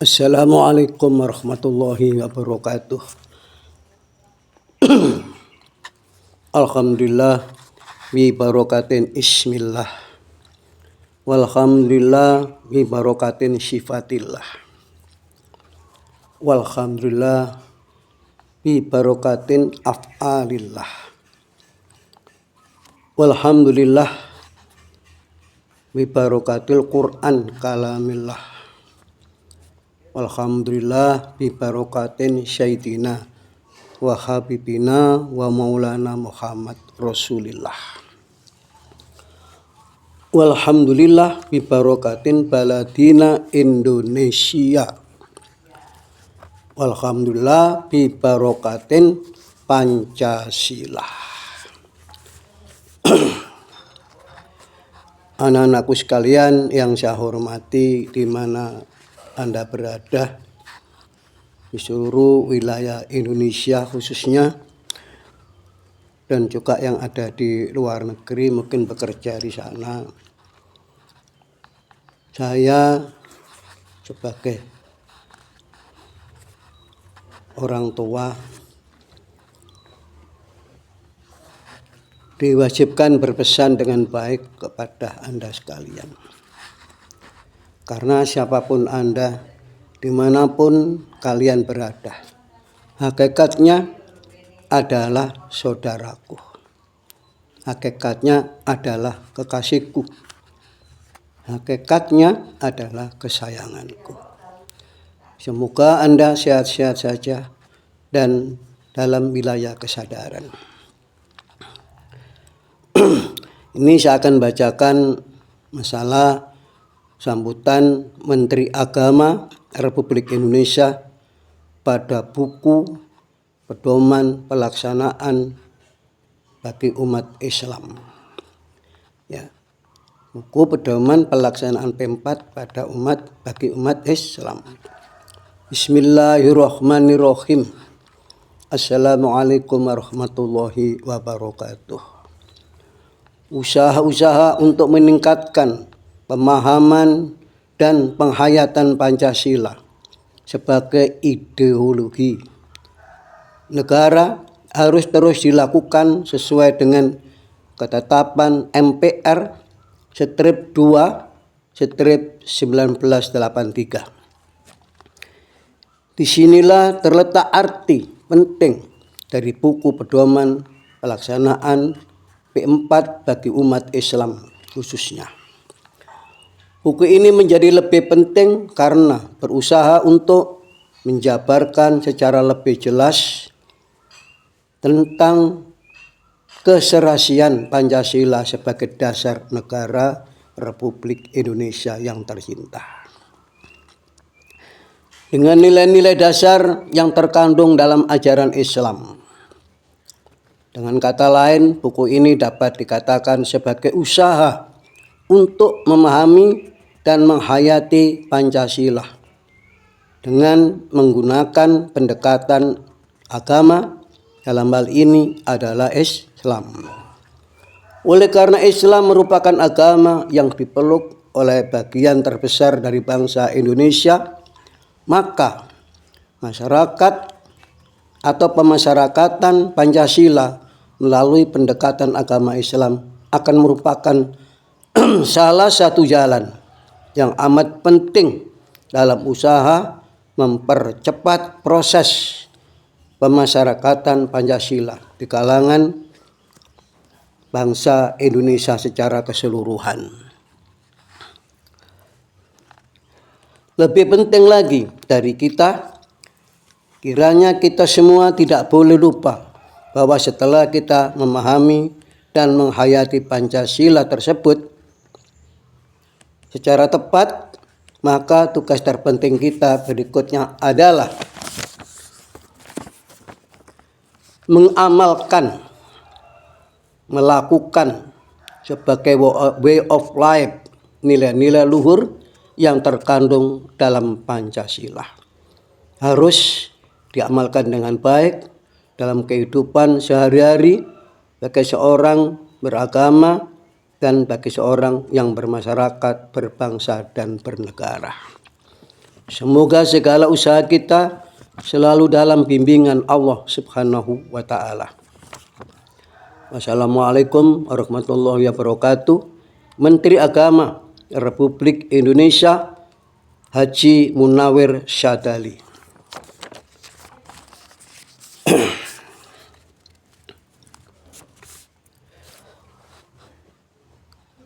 Assalamualaikum warahmatullahi wabarakatuh. Alhamdulillah bi barakatin ismillah. Walhamdulillah bi barakatin sifatillah. Walhamdulillah bi barakatin af'alillah. Walhamdulillah bi barakatil Qur'an kalamillah. Alhamdulillah bi barakatin sayyidina wa habibina wa maulana Muhammad Rasulillah. Walhamdulillah bi barakatin baladina Indonesia. Walhamdulillah bi barakatin Pancasila. Anak-anakku sekalian yang saya hormati di mana Anda berada di seluruh wilayah Indonesia khususnya, dan juga yang ada di luar negeri mungkin bekerja di sana. Saya sebagai orang tua diwajibkan berpesan dengan baik kepada Anda sekalian. Karena siapapun Anda, dimanapun kalian berada, hakikatnya adalah saudaraku. Hakikatnya adalah kekasihku. Hakikatnya adalah kesayanganku. Semoga Anda sehat-sehat saja dan dalam wilayah kesadaran. Ini saya akan bacakan masalah sambutan Menteri Agama Republik Indonesia pada buku Pedoman Pelaksanaan bagi Umat Islam. Ya, buku Pedoman Pelaksanaan P4 pada bagi umat Islam. Bismillahirrahmanirrahim. Assalamualaikum warahmatullahi wabarakatuh. Usaha-usaha untuk meningkatkan pemahaman dan penghayatan Pancasila sebagai ideologi negara harus terus dilakukan sesuai dengan ketetapan MPR /2/1983. Disinilah terletak arti penting dari buku pedoman pelaksanaan P4 bagi umat Islam khususnya. Buku ini menjadi lebih penting karena berusaha untuk menjabarkan secara lebih jelas tentang keserasian Pancasila sebagai dasar negara Republik Indonesia yang tercinta. Dengan nilai-nilai dasar yang terkandung dalam ajaran Islam. Dengan kata lain, buku ini dapat dikatakan sebagai usaha untuk memahami dan menghayati Pancasila dengan menggunakan pendekatan agama, dalam hal ini adalah Islam. Oleh karena Islam merupakan agama yang dipeluk oleh bagian terbesar dari bangsa Indonesia, maka masyarakat atau pemasyarakatan Pancasila melalui pendekatan agama Islam akan merupakan salah satu jalan yang amat penting dalam usaha mempercepat proses pemasyarakatan Pancasila di kalangan bangsa Indonesia secara keseluruhan. Lebih penting lagi dari kita, kiranya kita semua tidak boleh lupa bahwa setelah kita memahami dan menghayati Pancasila tersebut secara tepat, maka tugas terpenting kita berikutnya adalah mengamalkan, melakukan sebagai way of life nilai-nilai luhur yang terkandung dalam Pancasila. Harus diamalkan dengan baik dalam kehidupan sehari-hari bagi seorang beragama dan bagi seorang yang bermasyarakat, berbangsa, dan bernegara. Semoga segala usaha kita selalu dalam bimbingan Allah Subhanahu wa Ta'ala. Wassalamualaikum warahmatullahi wabarakatuh. Menteri Agama Republik Indonesia Haji Munawir Syadali.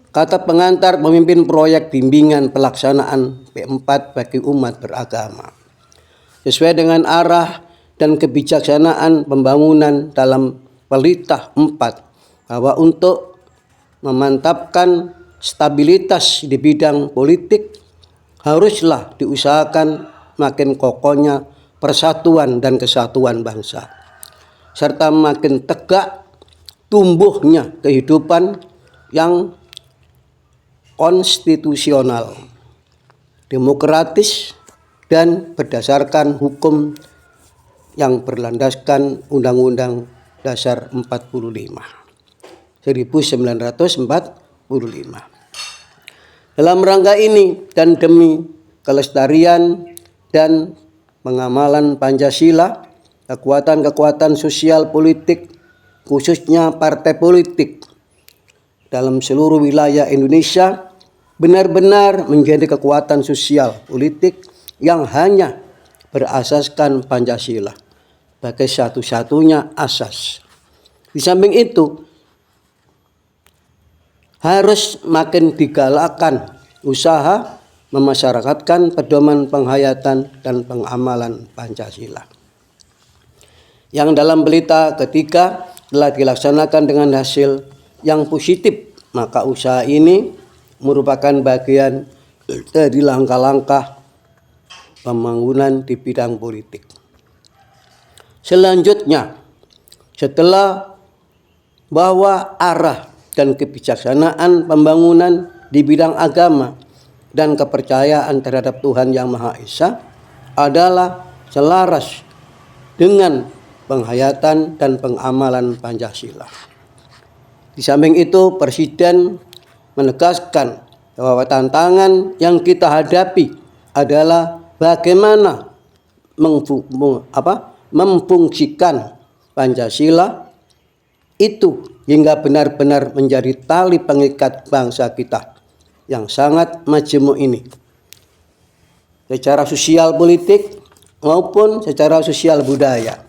Kata pengantar pemimpin proyek bimbingan pelaksanaan P4 bagi umat beragama. Sesuai dengan arah dan kebijaksanaan pembangunan dalam Pelita 4, bahwa untuk memantapkan stabilitas di bidang politik haruslah diusahakan makin kokohnya persatuan dan kesatuan bangsa, serta makin tegak tumbuhnya kehidupan yang konstitusional, demokratis, dan berdasarkan hukum yang berlandaskan Undang-Undang Dasar 1945. Dalam rangka ini dan demi kelestarian dan pengamalan Pancasila, kekuatan-kekuatan sosial politik, khususnya partai politik dalam seluruh wilayah Indonesia benar-benar menjadi kekuatan sosial politik yang hanya berasaskan Pancasila sebagai satu-satunya asas. Di samping itu, harus makin digalakkan usaha memasyarakatkan pedoman penghayatan dan pengamalan Pancasila, yang dalam Pelita ketiga telah dilaksanakan dengan hasil yang positif. Maka usaha ini merupakan bagian dari langkah-langkah pembangunan di bidang politik. Selanjutnya, setelah bahwa arah dan kebijaksanaan pembangunan di bidang agama dan kepercayaan terhadap Tuhan Yang Maha Esa adalah selaras dengan penghayatan dan pengamalan Pancasila. Di samping itu, Presiden menegaskan bahwa tantangan yang kita hadapi adalah bagaimana memfungsikan Pancasila itu hingga benar-benar menjadi tali pengikat bangsa kita yang sangat majemuk ini, secara sosial politik maupun secara sosial budaya.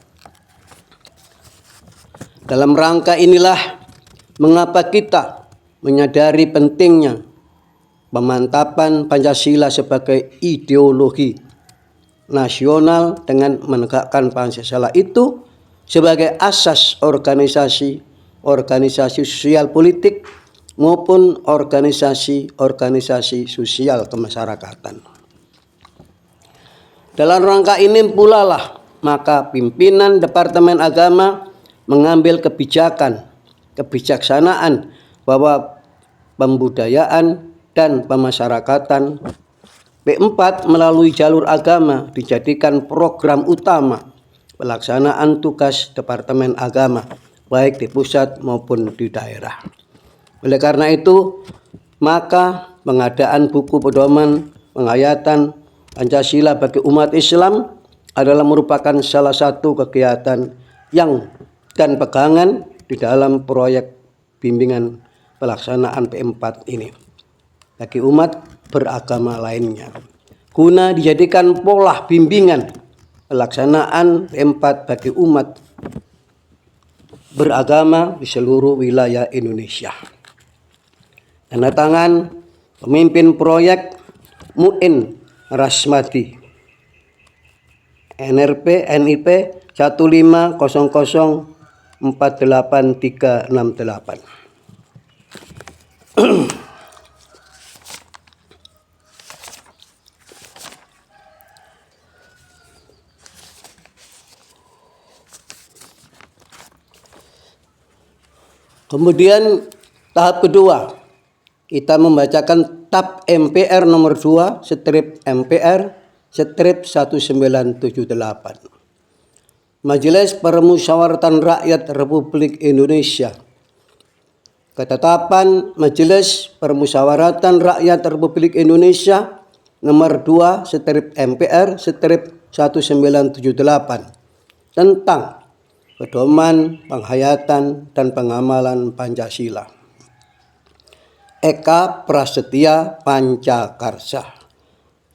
Dalam rangka inilah mengapa kita menyadari pentingnya pemantapan Pancasila sebagai ideologi nasional dengan menegakkan Pancasila itu sebagai asas organisasi sosial politik maupun organisasi sosial kemasyarakatan. Dalam rangka ini pula lah maka pimpinan Departemen Agama mengambil kebijaksanaan bahwa pembudayaan dan pemasyarakatan P4 melalui jalur agama dijadikan program utama pelaksanaan tugas Departemen Agama baik di pusat maupun di daerah. Oleh karena itu, maka pengadaan buku pedoman penghayatan Pancasila bagi umat Islam adalah merupakan salah satu kegiatan yang dan pegangan di dalam proyek bimbingan pelaksanaan P4 ini bagi umat beragama lainnya, guna dijadikan pola bimbingan pelaksanaan P4 bagi umat beragama di seluruh wilayah Indonesia. Tanda tangan pemimpin proyek Muin Rasmadi, NRP NIP 150048368. Kemudian tahap kedua, kita membacakan TAP MPR nomor 2 strip MPR strip 1978. Majelis Permusyawaratan Rakyat Republik Indonesia. Ketetapan Majelis Permusyawaratan Rakyat Republik Indonesia nomor 2 strip MPR strip 1978 tentang pedoman penghayatan dan pengamalan Pancasila. Eka Prasetya Pancakarsa.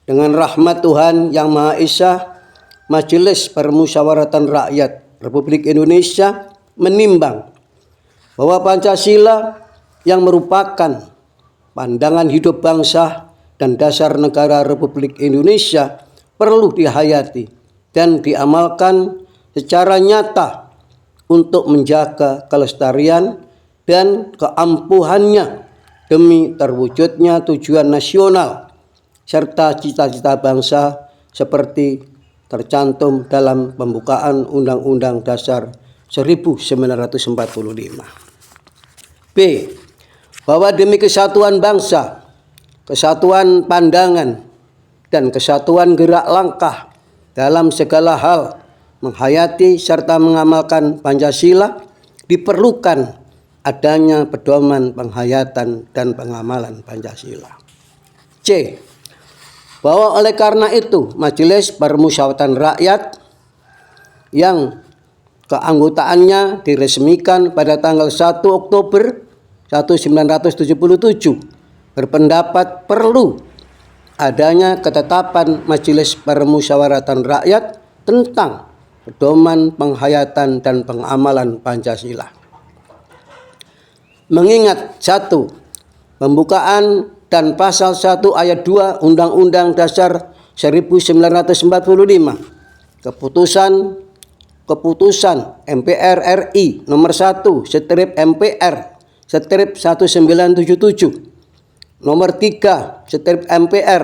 Dengan rahmat Tuhan Yang Maha Esa, Majelis Permusyawaratan Rakyat Republik Indonesia menimbang bahwa Pancasila yang merupakan pandangan hidup bangsa dan dasar negara Republik Indonesia perlu dihayati dan diamalkan secara nyata untuk menjaga kelestarian dan keampuhannya demi terwujudnya tujuan nasional serta cita-cita bangsa seperti tercantum dalam pembukaan Undang-Undang Dasar 1945. B. Bahwa demi kesatuan bangsa, kesatuan pandangan, dan kesatuan gerak langkah dalam segala hal menghayati serta mengamalkan Pancasila diperlukan adanya pedoman penghayatan dan pengamalan Pancasila. C. Bahwa oleh karena itu Majelis Permusyawaratan Rakyat yang keanggotaannya diresmikan pada tanggal 1 Oktober 1977 berpendapat perlu adanya ketetapan Majelis Permusyawaratan Rakyat tentang pedoman penghayatan dan pengamalan Pancasila. Mengingat 1. Pembukaan dan pasal 1 ayat 2 Undang-Undang Dasar 1945, keputusan MPR RI nomor 1 strip MPR strip 1977, nomor 3 strip MPR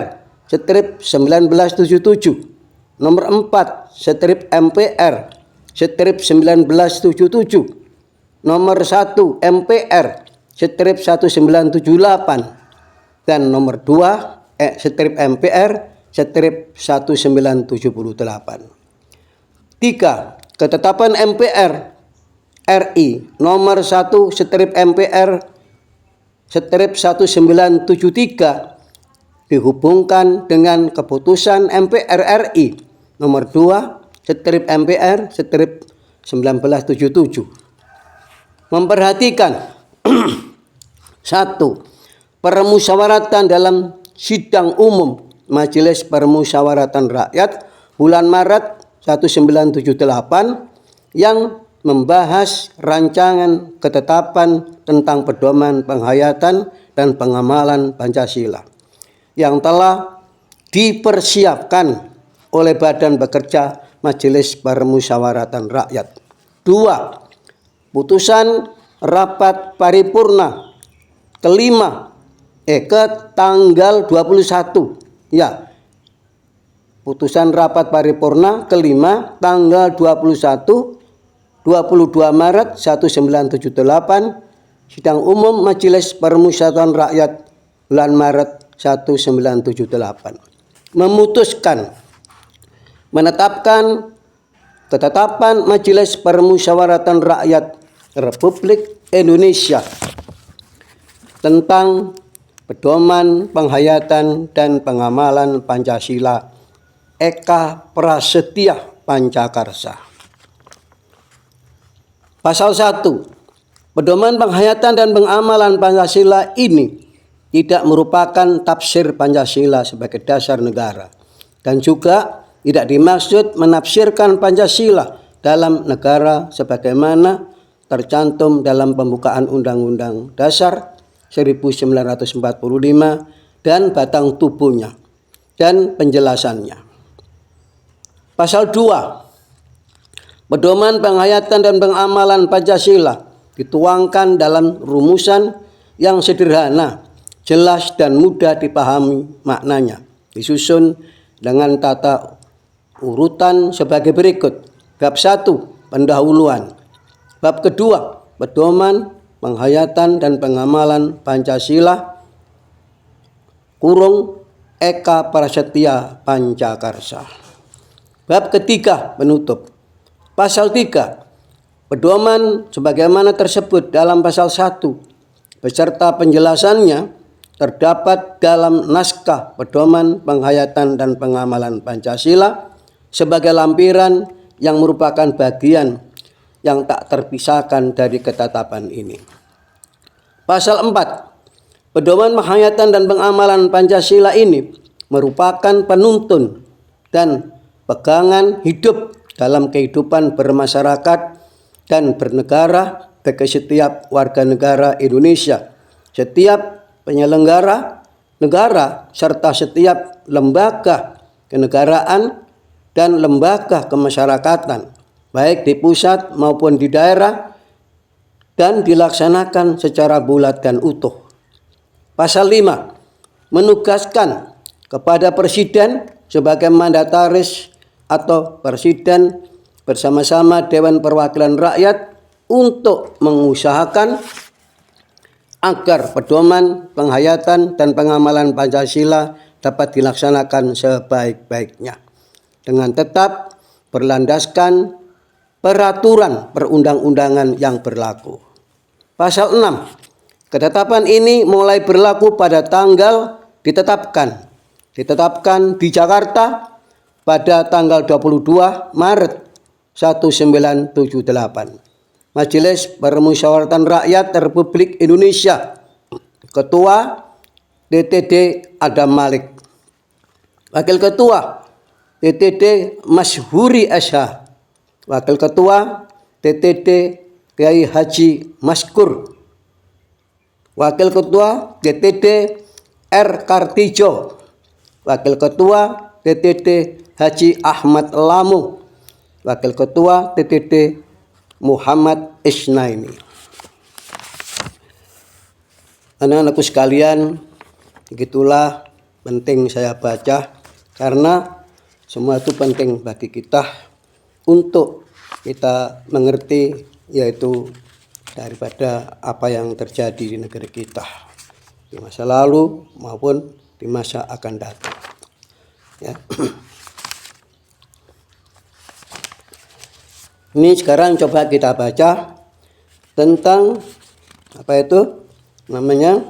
strip 1977, nomor 4 strip MPR strip 1977, nomor 1 MPR strip 1978 dan nomor 2 strip MPR strip 1978. 3. Ketetapan MPR RI nomor 1 strip MPR strip 1973 dihubungkan dengan keputusan MPR RI nomor 2 strip MPR strip 1977. Memperhatikan 1. Permusyawaratan dalam sidang umum Majelis Permusyawaratan Rakyat bulan Maret 1978 yang membahas rancangan ketetapan tentang pedoman penghayatan dan pengamalan Pancasila yang telah dipersiapkan oleh Badan Bekerja Majelis Permusyawaratan Rakyat. 2. Putusan rapat paripurna kelima ke tanggal 21 putusan rapat paripurna kelima tanggal 22 Maret 1978 sidang umum Majelis Permusyawaratan Rakyat bulan Maret 1978 memutuskan menetapkan ketetapan Majelis Permusyawaratan Rakyat Republik Indonesia tentang pedoman penghayatan dan pengamalan Pancasila. Eka Prasetya Pancakarsa. Pasal 1. Pedoman penghayatan dan pengamalan Pancasila ini tidak merupakan tafsir Pancasila sebagai dasar negara dan juga tidak dimaksud menafsirkan Pancasila dalam negara sebagaimana tercantum dalam pembukaan Undang-Undang Dasar 1945 dan batang tubuhnya dan penjelasannya. Pasal 2. Pedoman penghayatan dan pengamalan Pancasila dituangkan dalam rumusan yang sederhana, jelas dan mudah dipahami maknanya. Disusun dengan tata urutan sebagai berikut. Bab 1, pendahuluan. Bab kedua, pedoman penghayatan dan pengamalan Pancasila Eka Prasetya Pancakarsa. Bab ketiga, penutup. Pasal 3. Pedoman sebagaimana tersebut dalam pasal 1 beserta penjelasannya terdapat dalam naskah pedoman penghayatan dan pengamalan Pancasila sebagai lampiran yang merupakan bagian yang tak terpisahkan dari ketetapan ini. Pasal 4. Pedoman penghayatan dan pengamalan Pancasila ini merupakan penuntun dan pegangan hidup dalam kehidupan bermasyarakat dan bernegara bagi setiap warga negara Indonesia, setiap penyelenggara negara, serta setiap lembaga kenegaraan dan lembaga kemasyarakatan, baik di pusat maupun di daerah, dan dilaksanakan secara bulat dan utuh. Pasal 5. Menugaskan kepada Presiden sebagai mandataris atau Presiden bersama-sama Dewan Perwakilan Rakyat untuk mengusahakan agar pedoman penghayatan dan pengamalan Pancasila dapat dilaksanakan sebaik-baiknya dengan tetap berlandaskan peraturan perundang-undangan yang berlaku. Pasal 6. Ketetapan ini mulai berlaku pada tanggal ditetapkan di Jakarta pada tanggal 22 Maret 1978. Majelis Permusyawaratan Rakyat Republik Indonesia, Ketua DTD Adam Malik, Wakil Ketua DTD Masyhuri SH, Wakil Ketua DTD Kiai Haji Maskur, Wakil Ketua DTD R. Kartijo, Wakil Ketua DTD Haji Ahmad Lamu, Wakil Ketua DTD Muhammad Isnaini. Anak-anakku sekalian, begitulah penting saya baca karena semua itu penting bagi kita untuk kita mengerti, yaitu daripada apa yang terjadi di negeri kita di masa lalu maupun di masa akan datang. Ya. Ini sekarang coba kita baca tentang apa itu namanya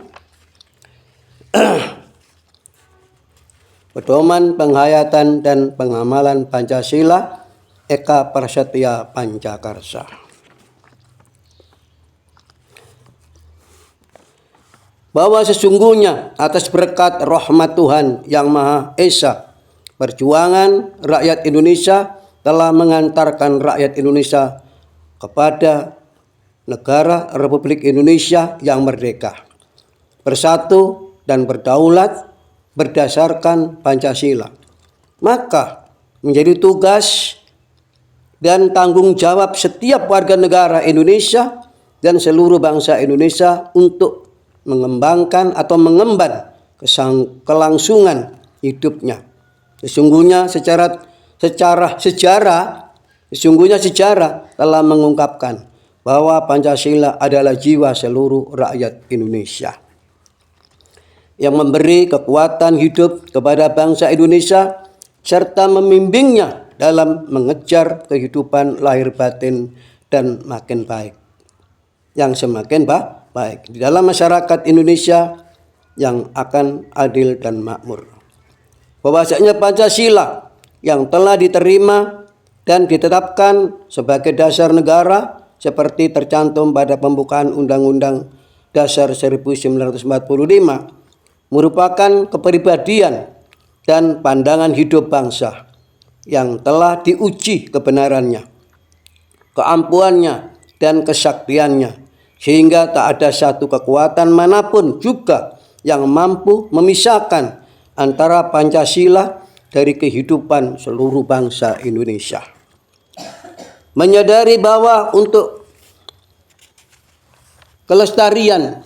pedoman penghayatan dan pengamalan Pancasila Eka Prasetya Pancakarsa. Bahwa sesungguhnya atas berkat rahmat Tuhan yang Maha Esa, perjuangan rakyat Indonesia telah mengantarkan rakyat Indonesia kepada negara Republik Indonesia yang merdeka, bersatu dan berdaulat berdasarkan Pancasila. Maka menjadi tugas dan tanggung jawab setiap warga negara Indonesia dan seluruh bangsa Indonesia untuk mengembangkan atau mengemban kelangsungan hidupnya. Sesungguhnya sejarah telah mengungkapkan bahwa Pancasila adalah jiwa seluruh rakyat Indonesia yang memberi kekuatan hidup kepada bangsa Indonesia serta membimbingnya dalam mengejar kehidupan lahir batin dan makin baik, yang semakin baik di dalam masyarakat Indonesia yang akan adil dan makmur. Bahwasanya Pancasila yang telah diterima dan ditetapkan sebagai dasar negara seperti tercantum pada pembukaan Undang-Undang Dasar 1945 merupakan kepribadian dan pandangan hidup bangsa yang telah diuji kebenarannya, keampuannya, dan kesaktiannya, sehingga tak ada satu kekuatan manapun juga yang mampu memisahkan antara Pancasila dari kehidupan seluruh bangsa Indonesia. Menyadari bahwa untuk kelestarian,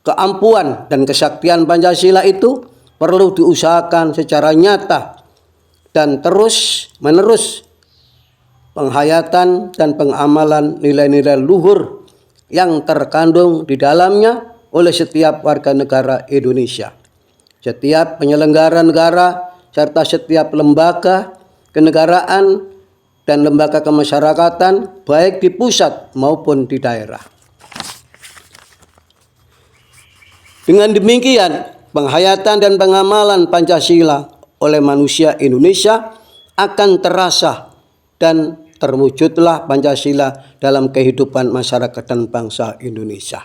keampuhan, dan kesaktian Pancasila itu perlu diusahakan secara nyata dan terus-menerus penghayatan dan pengamalan nilai-nilai luhur yang terkandung di dalamnya oleh setiap warga negara Indonesia, setiap penyelenggara negara, serta setiap lembaga kenegaraan dan lembaga kemasyarakatan baik di pusat maupun di daerah. Dengan demikian, penghayatan dan pengamalan Pancasila oleh manusia Indonesia akan terasa dan terwujudlah Pancasila dalam kehidupan masyarakat dan bangsa Indonesia.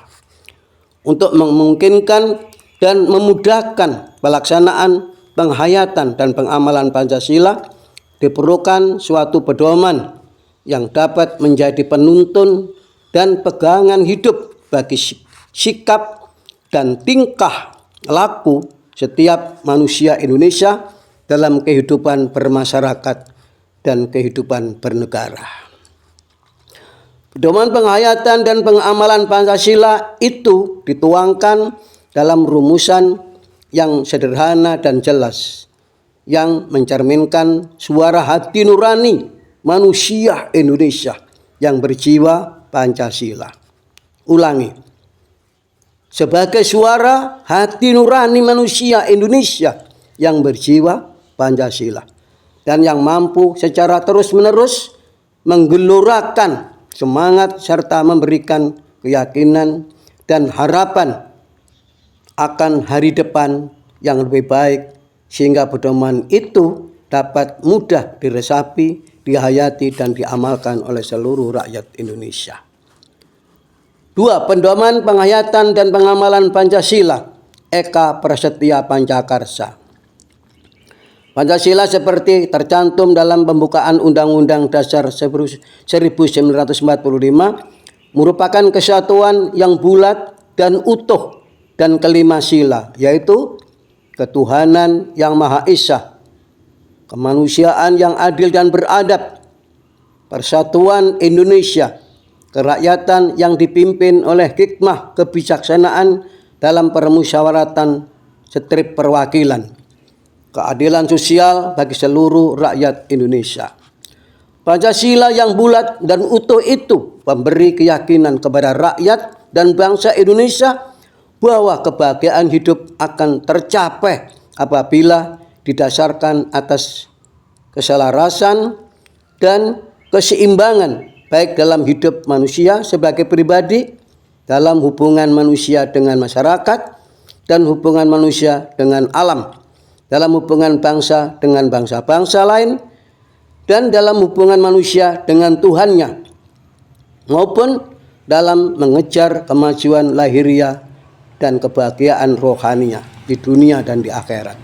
Untuk memungkinkan dan memudahkan pelaksanaan penghayatan dan pengamalan Pancasila, diperlukan suatu pedoman yang dapat menjadi penuntun dan pegangan hidup bagi sikap dan tingkah laku setiap manusia Indonesia dalam kehidupan bermasyarakat dan kehidupan bernegara. Pedoman penghayatan dan pengamalan Pancasila itu dituangkan dalam rumusan yang sederhana dan jelas, yang mencerminkan suara hati nurani manusia Indonesia yang berjiwa Pancasila. Ulangi. Sebagai suara hati nurani manusia Indonesia yang berjiwa Pancasila dan yang mampu secara terus-menerus menggelorakan semangat serta memberikan keyakinan dan harapan akan hari depan yang lebih baik, sehingga pedoman itu dapat mudah diresapi, dihayati dan diamalkan oleh seluruh rakyat Indonesia. 2. Pedoman penghayatan dan pengamalan Pancasila. Eka Prasetya Pancakarsa. Pancasila seperti tercantum dalam pembukaan Undang-Undang Dasar 1945 merupakan kesatuan yang bulat dan utuh dan kelima sila, yaitu ketuhanan yang Maha Esa, kemanusiaan yang adil dan beradab, persatuan Indonesia, kerakyatan yang dipimpin oleh hikmah kebijaksanaan dalam permusyawaratan strip perwakilan, keadilan sosial bagi seluruh rakyat Indonesia. Pancasila yang bulat dan utuh itu memberi keyakinan kepada rakyat dan bangsa Indonesia bahwa kebahagiaan hidup akan tercapai apabila didasarkan atas keselarasan dan keseimbangan baik dalam hidup manusia sebagai pribadi, dalam hubungan manusia dengan masyarakat, dan hubungan manusia dengan alam, dalam hubungan bangsa dengan bangsa-bangsa lain, dan dalam hubungan manusia dengan Tuhannya, maupun dalam mengejar kemajuan lahiriah dan kebahagiaan rohaniah di dunia dan di akhirat.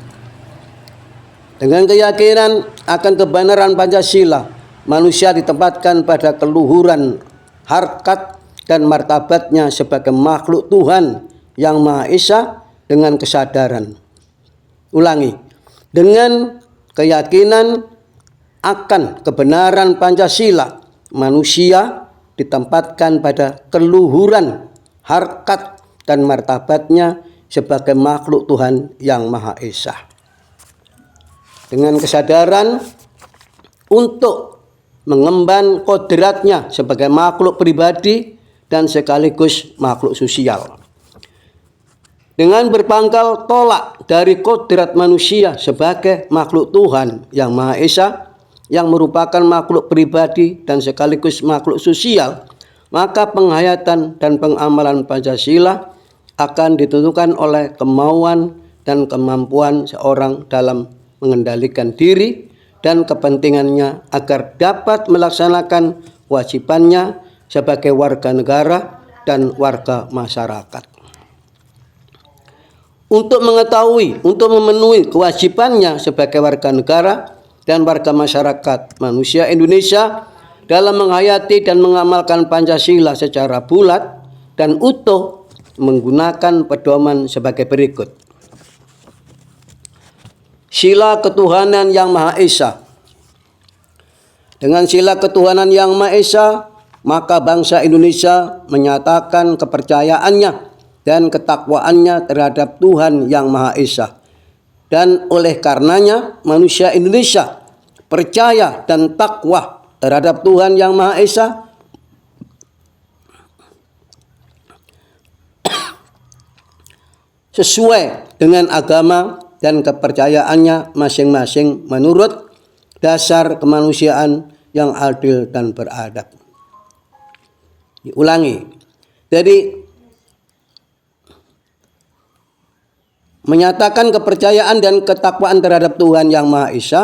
Dengan keyakinan akan kebenaran Pancasila, manusia ditempatkan pada keluhuran harkat dan martabatnya sebagai makhluk Tuhan yang Maha Esa dengan kesadaran. Ulangi, dengan keyakinan akan kebenaran Pancasila, manusia ditempatkan pada keluhuran harkat dan martabatnya sebagai makhluk Tuhan yang Maha Esa. Dengan kesadaran untuk mengemban kodratnya sebagai makhluk pribadi dan sekaligus makhluk sosial. Dengan berpangkal tolak dari kodrat manusia sebagai makhluk Tuhan yang Maha Esa, yang merupakan makhluk pribadi dan sekaligus makhluk sosial, maka penghayatan dan pengamalan Pancasila akan ditentukan oleh kemauan dan kemampuan seorang dalam mengendalikan diri dan kepentingannya agar dapat melaksanakan kewajibannya sebagai warga negara dan warga masyarakat. Untuk memenuhi kewajibannya sebagai warga negara dan warga masyarakat manusia Indonesia dalam menghayati dan mengamalkan Pancasila secara bulat dan utuh menggunakan pedoman sebagai berikut. Sila ketuhanan yang Maha Esa. Dengan sila ketuhanan yang Maha Esa, maka bangsa Indonesia menyatakan kepercayaannya dan ketakwaannya terhadap Tuhan yang Maha Esa. Dan oleh karenanya manusia Indonesia percaya dan takwa terhadap Tuhan yang Maha Esa sesuai dengan agama dan kepercayaannya masing-masing menurut dasar kemanusiaan yang adil dan beradab. Diulangi. Jadi menyatakan kepercayaan dan ketakwaan terhadap Tuhan Yang Maha Esa,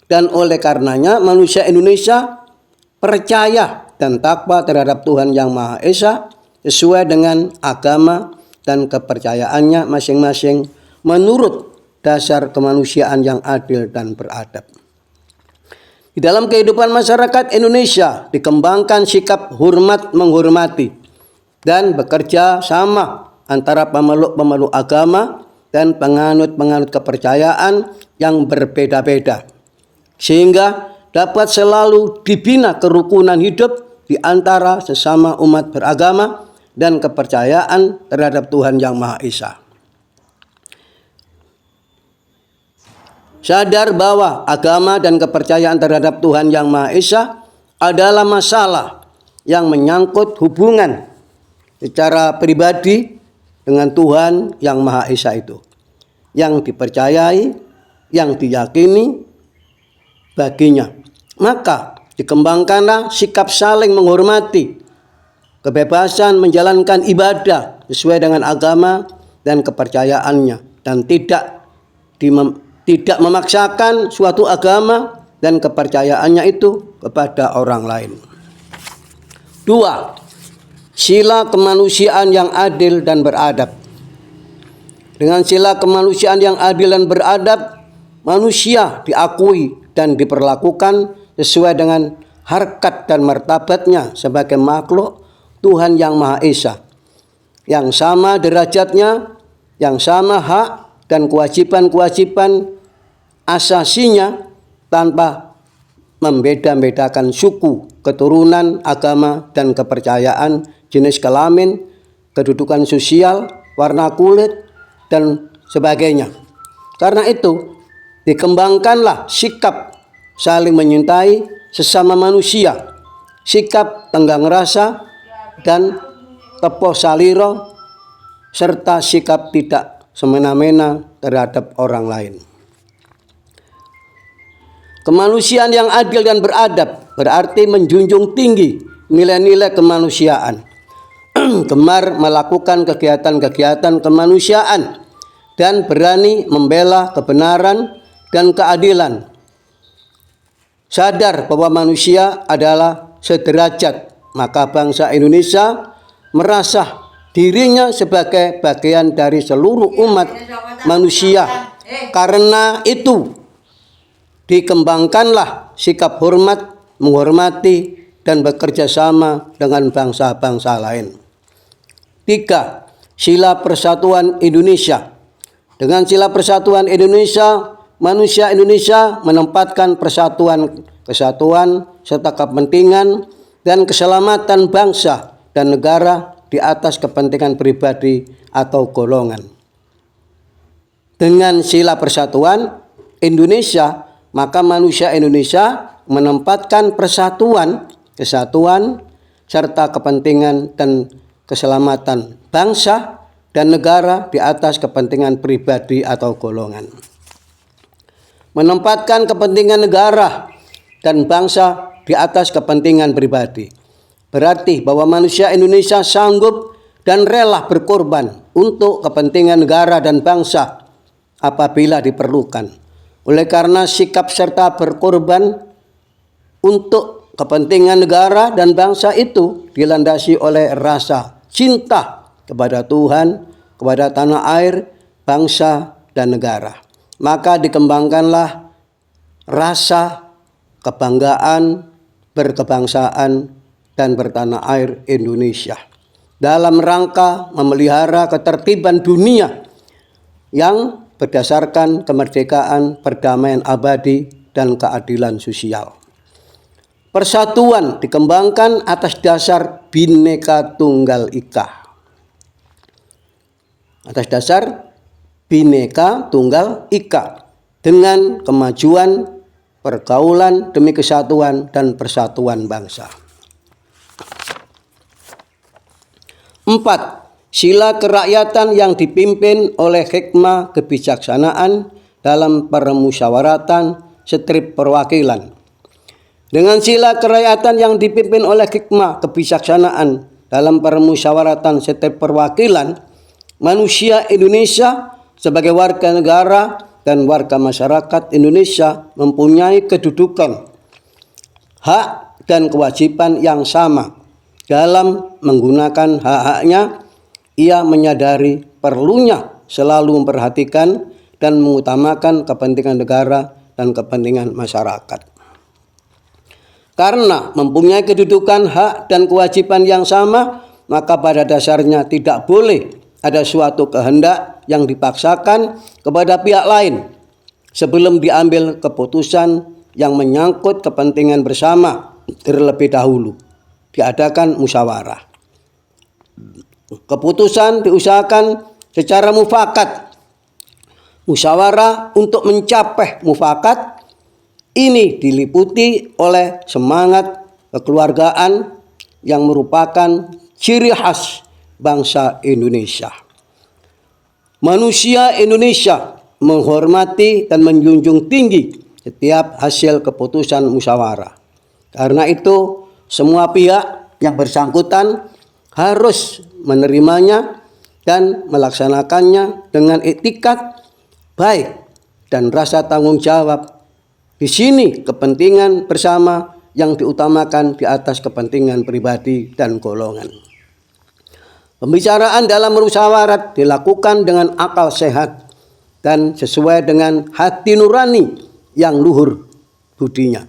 dan oleh karenanya manusia Indonesia percaya dan takwa terhadap Tuhan Yang Maha Esa sesuai dengan agama dan kepercayaannya masing-masing menurut dasar kemanusiaan yang adil dan beradab. Di dalam kehidupan masyarakat Indonesia dikembangkan sikap hormat menghormati dan bekerja sama antara pemeluk-pemeluk agama dan penganut-penganut kepercayaan yang berbeda-beda, sehingga dapat selalu dibina kerukunan hidup di antara sesama umat beragama dan kepercayaan terhadap Tuhan Yang Maha Esa. Sadar bahwa agama dan kepercayaan terhadap Tuhan Yang Maha Esa adalah masalah yang menyangkut hubungan secara pribadi dengan Tuhan Yang Maha Esa itu, yang dipercayai, yang diyakini baginya. Maka dikembangkanlah sikap saling menghormati, kebebasan menjalankan ibadah sesuai dengan agama dan kepercayaannya, dan tidak memaksakan suatu agama dan kepercayaannya itu kepada orang lain. 2. Sila kemanusiaan yang adil dan beradab. Dengan sila kemanusiaan yang adil dan beradab, manusia diakui dan diperlakukan sesuai dengan harkat dan martabatnya sebagai makhluk Tuhan Yang Maha Esa, yang sama derajatnya, yang sama hak dan kewajiban-kewajiban asasinya tanpa membeda-bedakan suku, keturunan, agama, dan kepercayaan, jenis kelamin, kedudukan sosial, warna kulit, dan sebagainya. Karena itu, dikembangkanlah sikap saling menyintai sesama manusia, sikap tenggang rasa dan tepo saliro, serta sikap tidak semena-mena terhadap orang lain. Kemanusiaan yang adil dan beradab berarti menjunjung tinggi nilai-nilai kemanusiaan, gemar melakukan kegiatan-kegiatan kemanusiaan, dan berani membela kebenaran dan keadilan. Sadar bahwa manusia adalah sederajat, maka bangsa Indonesia merasa dirinya sebagai bagian dari seluruh umat manusia. Karena itu dikembangkanlah sikap hormat, menghormati, dan bekerja sama dengan bangsa-bangsa lain. 3. Sila Persatuan Indonesia. Dengan sila Persatuan Indonesia, manusia Indonesia menempatkan persatuan, kesatuan, serta kepentingan dan keselamatan bangsa dan negara di atas kepentingan pribadi atau golongan. Dengan sila Persatuan Indonesia, maka manusia Indonesia menempatkan persatuan, kesatuan, serta kepentingan dan keselamatan bangsa dan negara di atas kepentingan pribadi atau golongan. Menempatkan kepentingan negara dan bangsa di atas kepentingan pribadi berarti bahwa manusia Indonesia sanggup dan rela berkorban untuk kepentingan negara dan bangsa apabila diperlukan. Oleh karena sikap serta berkorban untuk kepentingan negara dan bangsa itu dilandasi oleh rasa cinta kepada Tuhan, kepada tanah air, bangsa, dan negara. Maka dikembangkanlah rasa kebanggaan berkebangsaan dan bertanah air Indonesia dalam rangka memelihara ketertiban dunia yang berdasarkan kemerdekaan, perdamaian abadi, dan keadilan sosial. Persatuan dikembangkan atas dasar Bhinneka Tunggal Ika. Atas dasar Bhinneka Tunggal Ika dengan kemajuan pergaulan demi kesatuan dan persatuan bangsa. 4. Sila kerakyatan yang dipimpin oleh hikmah kebijaksanaan dalam permusyawaratan strip perwakilan. Dengan sila kerakyatan yang dipimpin oleh hikmah kebijaksanaan dalam permusyawaratan strip perwakilan, manusia Indonesia sebagai warga negara dan warga masyarakat Indonesia mempunyai kedudukan, hak dan kewajiban yang sama. Dalam menggunakan hak-haknya, ia menyadari perlunya selalu memperhatikan dan mengutamakan kepentingan negara dan kepentingan masyarakat. Karena mempunyai kedudukan, hak, dan kewajiban yang sama, maka pada dasarnya tidak boleh ada suatu kehendak yang dipaksakan kepada pihak lain sebelum diambil keputusan yang menyangkut kepentingan bersama. Terlebih dahulu diadakan musyawarah. Keputusan diusahakan secara mufakat. Musyawarah untuk mencapai mufakat ini diliputi oleh semangat kekeluargaan yang merupakan ciri khas bangsa Indonesia. Manusia Indonesia menghormati dan menjunjung tinggi setiap hasil keputusan musyawarah. Karena itu, semua pihak yang bersangkutan harus menerimanya dan melaksanakannya dengan etikat baik dan rasa tanggung jawab. Di sini kepentingan bersama yang diutamakan di atas kepentingan pribadi dan golongan. Pembicaraan dalam musyawarah dilakukan dengan akal sehat dan sesuai dengan hati nurani yang luhur budinya.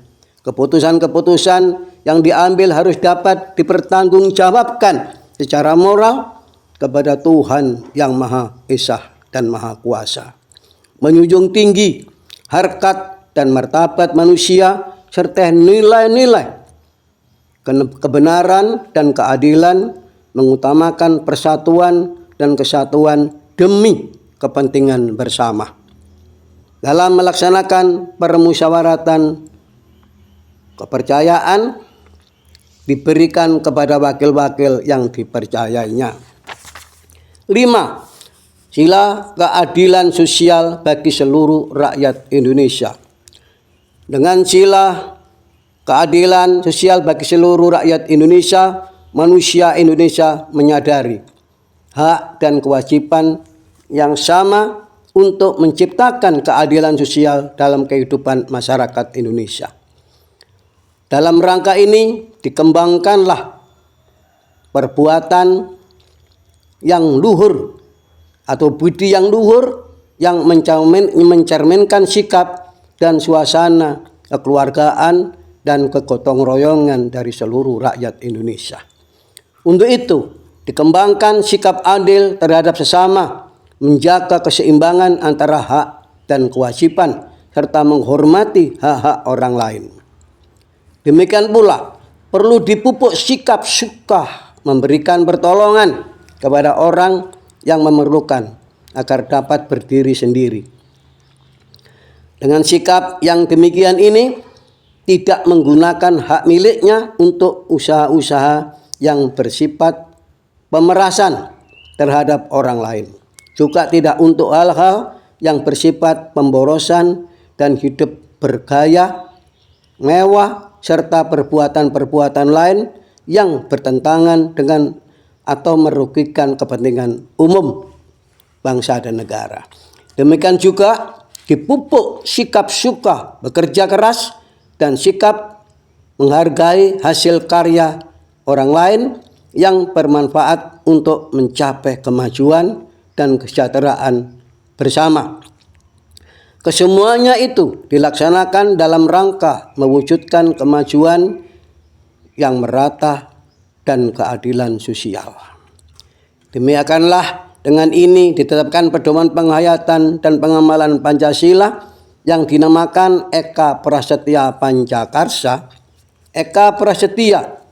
Keputusan-keputusan yang diambil harus dapat dipertanggungjawabkan secara moral kepada Tuhan yang Maha Esa dan Maha Kuasa. Menjunjung tinggi harkat dan martabat manusia serta nilai-nilai kebenaran dan keadilan, mengutamakan persatuan dan kesatuan demi kepentingan bersama. Dalam melaksanakan permusyawaratan, kepercayaan diberikan kepada wakil-wakil yang dipercayainya. 5. Sila keadilan sosial bagi seluruh rakyat Indonesia. Dengan sila keadilan sosial bagi seluruh rakyat Indonesia, manusia Indonesia menyadari hak dan kewajiban yang sama untuk menciptakan keadilan sosial dalam kehidupan masyarakat Indonesia. Dalam rangka ini dikembangkanlah perbuatan yang luhur atau budi yang luhur yang mencerminkan sikap dan suasana kekeluargaan dan kegotong royongan dari seluruh rakyat Indonesia. Untuk itu, dikembangkan sikap adil terhadap sesama, menjaga keseimbangan antara hak dan kewajiban, serta menghormati hak-hak orang lain. Demikian pula, perlu dipupuk sikap suka memberikan pertolongan kepada orang yang memerlukan agar dapat berdiri sendiri. Dengan sikap yang demikian ini, tidak menggunakan hak miliknya untuk usaha-usaha yang bersifat pemerasan terhadap orang lain. Juga tidak untuk hal-hal yang bersifat pemborosan dan hidup bergaya mewah serta perbuatan-perbuatan lain yang bertentangan dengan atau merugikan kepentingan umum bangsa dan negara. Demikian juga dipupuk sikap suka bekerja keras dan sikap menghargai hasil karya orang lain yang bermanfaat untuk mencapai kemajuan dan kesejahteraan bersama. Kesemuanya itu dilaksanakan dalam rangka mewujudkan kemajuan yang merata dan keadilan sosial. Demikianlah dengan ini ditetapkan pedoman penghayatan dan pengamalan Pancasila yang dinamakan Eka Prasetya Pancakarsa. Eka Prasetya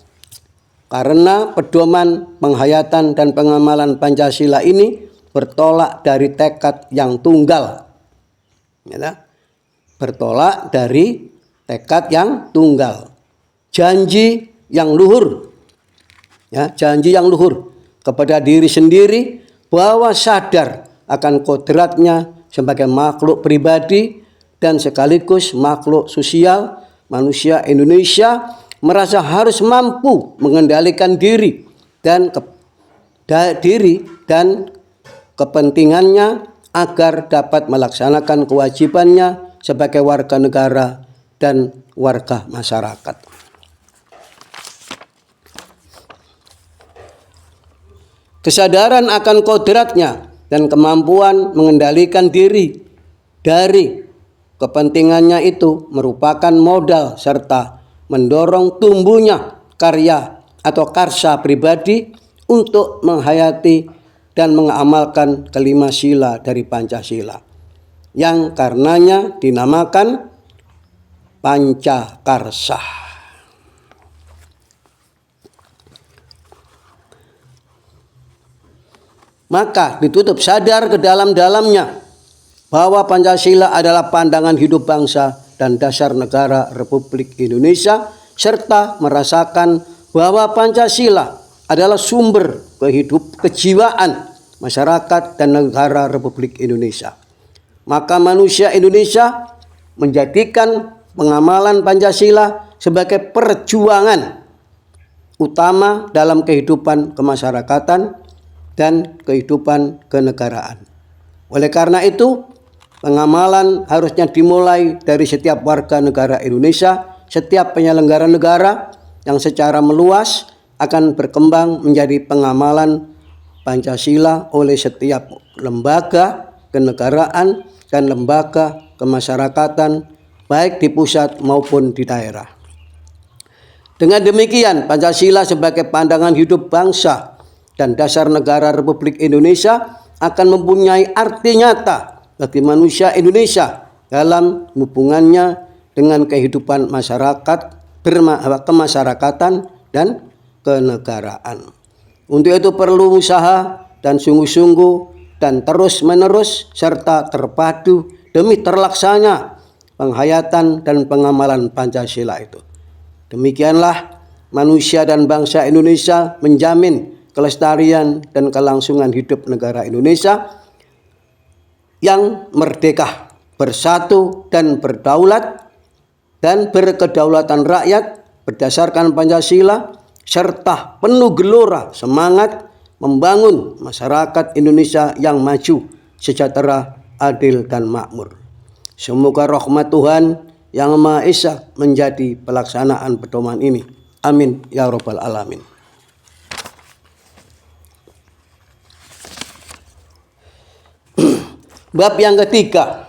karena pedoman penghayatan dan pengamalan Pancasila ini bertolak dari tekad yang tunggal. Bertolak dari tekad yang tunggal. Janji yang luhur. Janji yang luhur kepada diri sendiri bahwa sadar akan kodratnya sebagai makhluk pribadi dan sekaligus makhluk sosial, manusia Indonesia merasa harus mampu mengendalikan diri dan kepentingannya agar dapat melaksanakan kewajibannya sebagai warga negara dan warga masyarakat. Kesadaran akan kodratnya dan kemampuan mengendalikan diri dari kepentingannya itu merupakan modal serta mendorong tumbuhnya karya atau karsa pribadi untuk menghayati dan mengamalkan kelima sila dari Pancasila, yang karenanya dinamakan Pancakarsa. Maka ditutup sadar ke dalam-dalamnya bahwa Pancasila adalah pandangan hidup bangsa dan dasar negara Republik Indonesia, serta merasakan bahwa Pancasila adalah sumber kejiwaan masyarakat dan negara Republik Indonesia. Maka manusia Indonesia menjadikan pengamalan Pancasila sebagai perjuangan utama dalam kehidupan kemasyarakatan dan kehidupan kenegaraan. Oleh karena itu, pengamalan harusnya dimulai dari setiap warga negara Indonesia, setiap penyelenggara negara yang secara meluas akan berkembang menjadi pengamalan Pancasila oleh setiap lembaga kenegaraan dan lembaga kemasyarakatan, baik di pusat maupun di daerah. Dengan demikian, Pancasila sebagai pandangan hidup bangsa dan dasar negara Republik Indonesia akan mempunyai arti nyata bagi manusia Indonesia dalam hubungannya dengan kehidupan masyarakat, kemasyarakatan dan kenegaraan. Untuk itu perlu usaha dan sungguh-sungguh dan terus-menerus serta terpadu demi terlaksana penghayatan dan pengamalan Pancasila itu. Demikianlah manusia dan bangsa Indonesia menjamin kelestarian dan kelangsungan hidup negara Indonesia yang merdeka, bersatu dan berdaulat dan berkedaulatan rakyat berdasarkan Pancasila, serta penuh gelora semangat membangun masyarakat Indonesia yang maju, sejahtera, adil dan makmur. Semoga rahmat Tuhan Yang Maha Esa menjadi pelaksanaan pedoman ini. Amin ya rabbal alamin. Bab yang ketiga,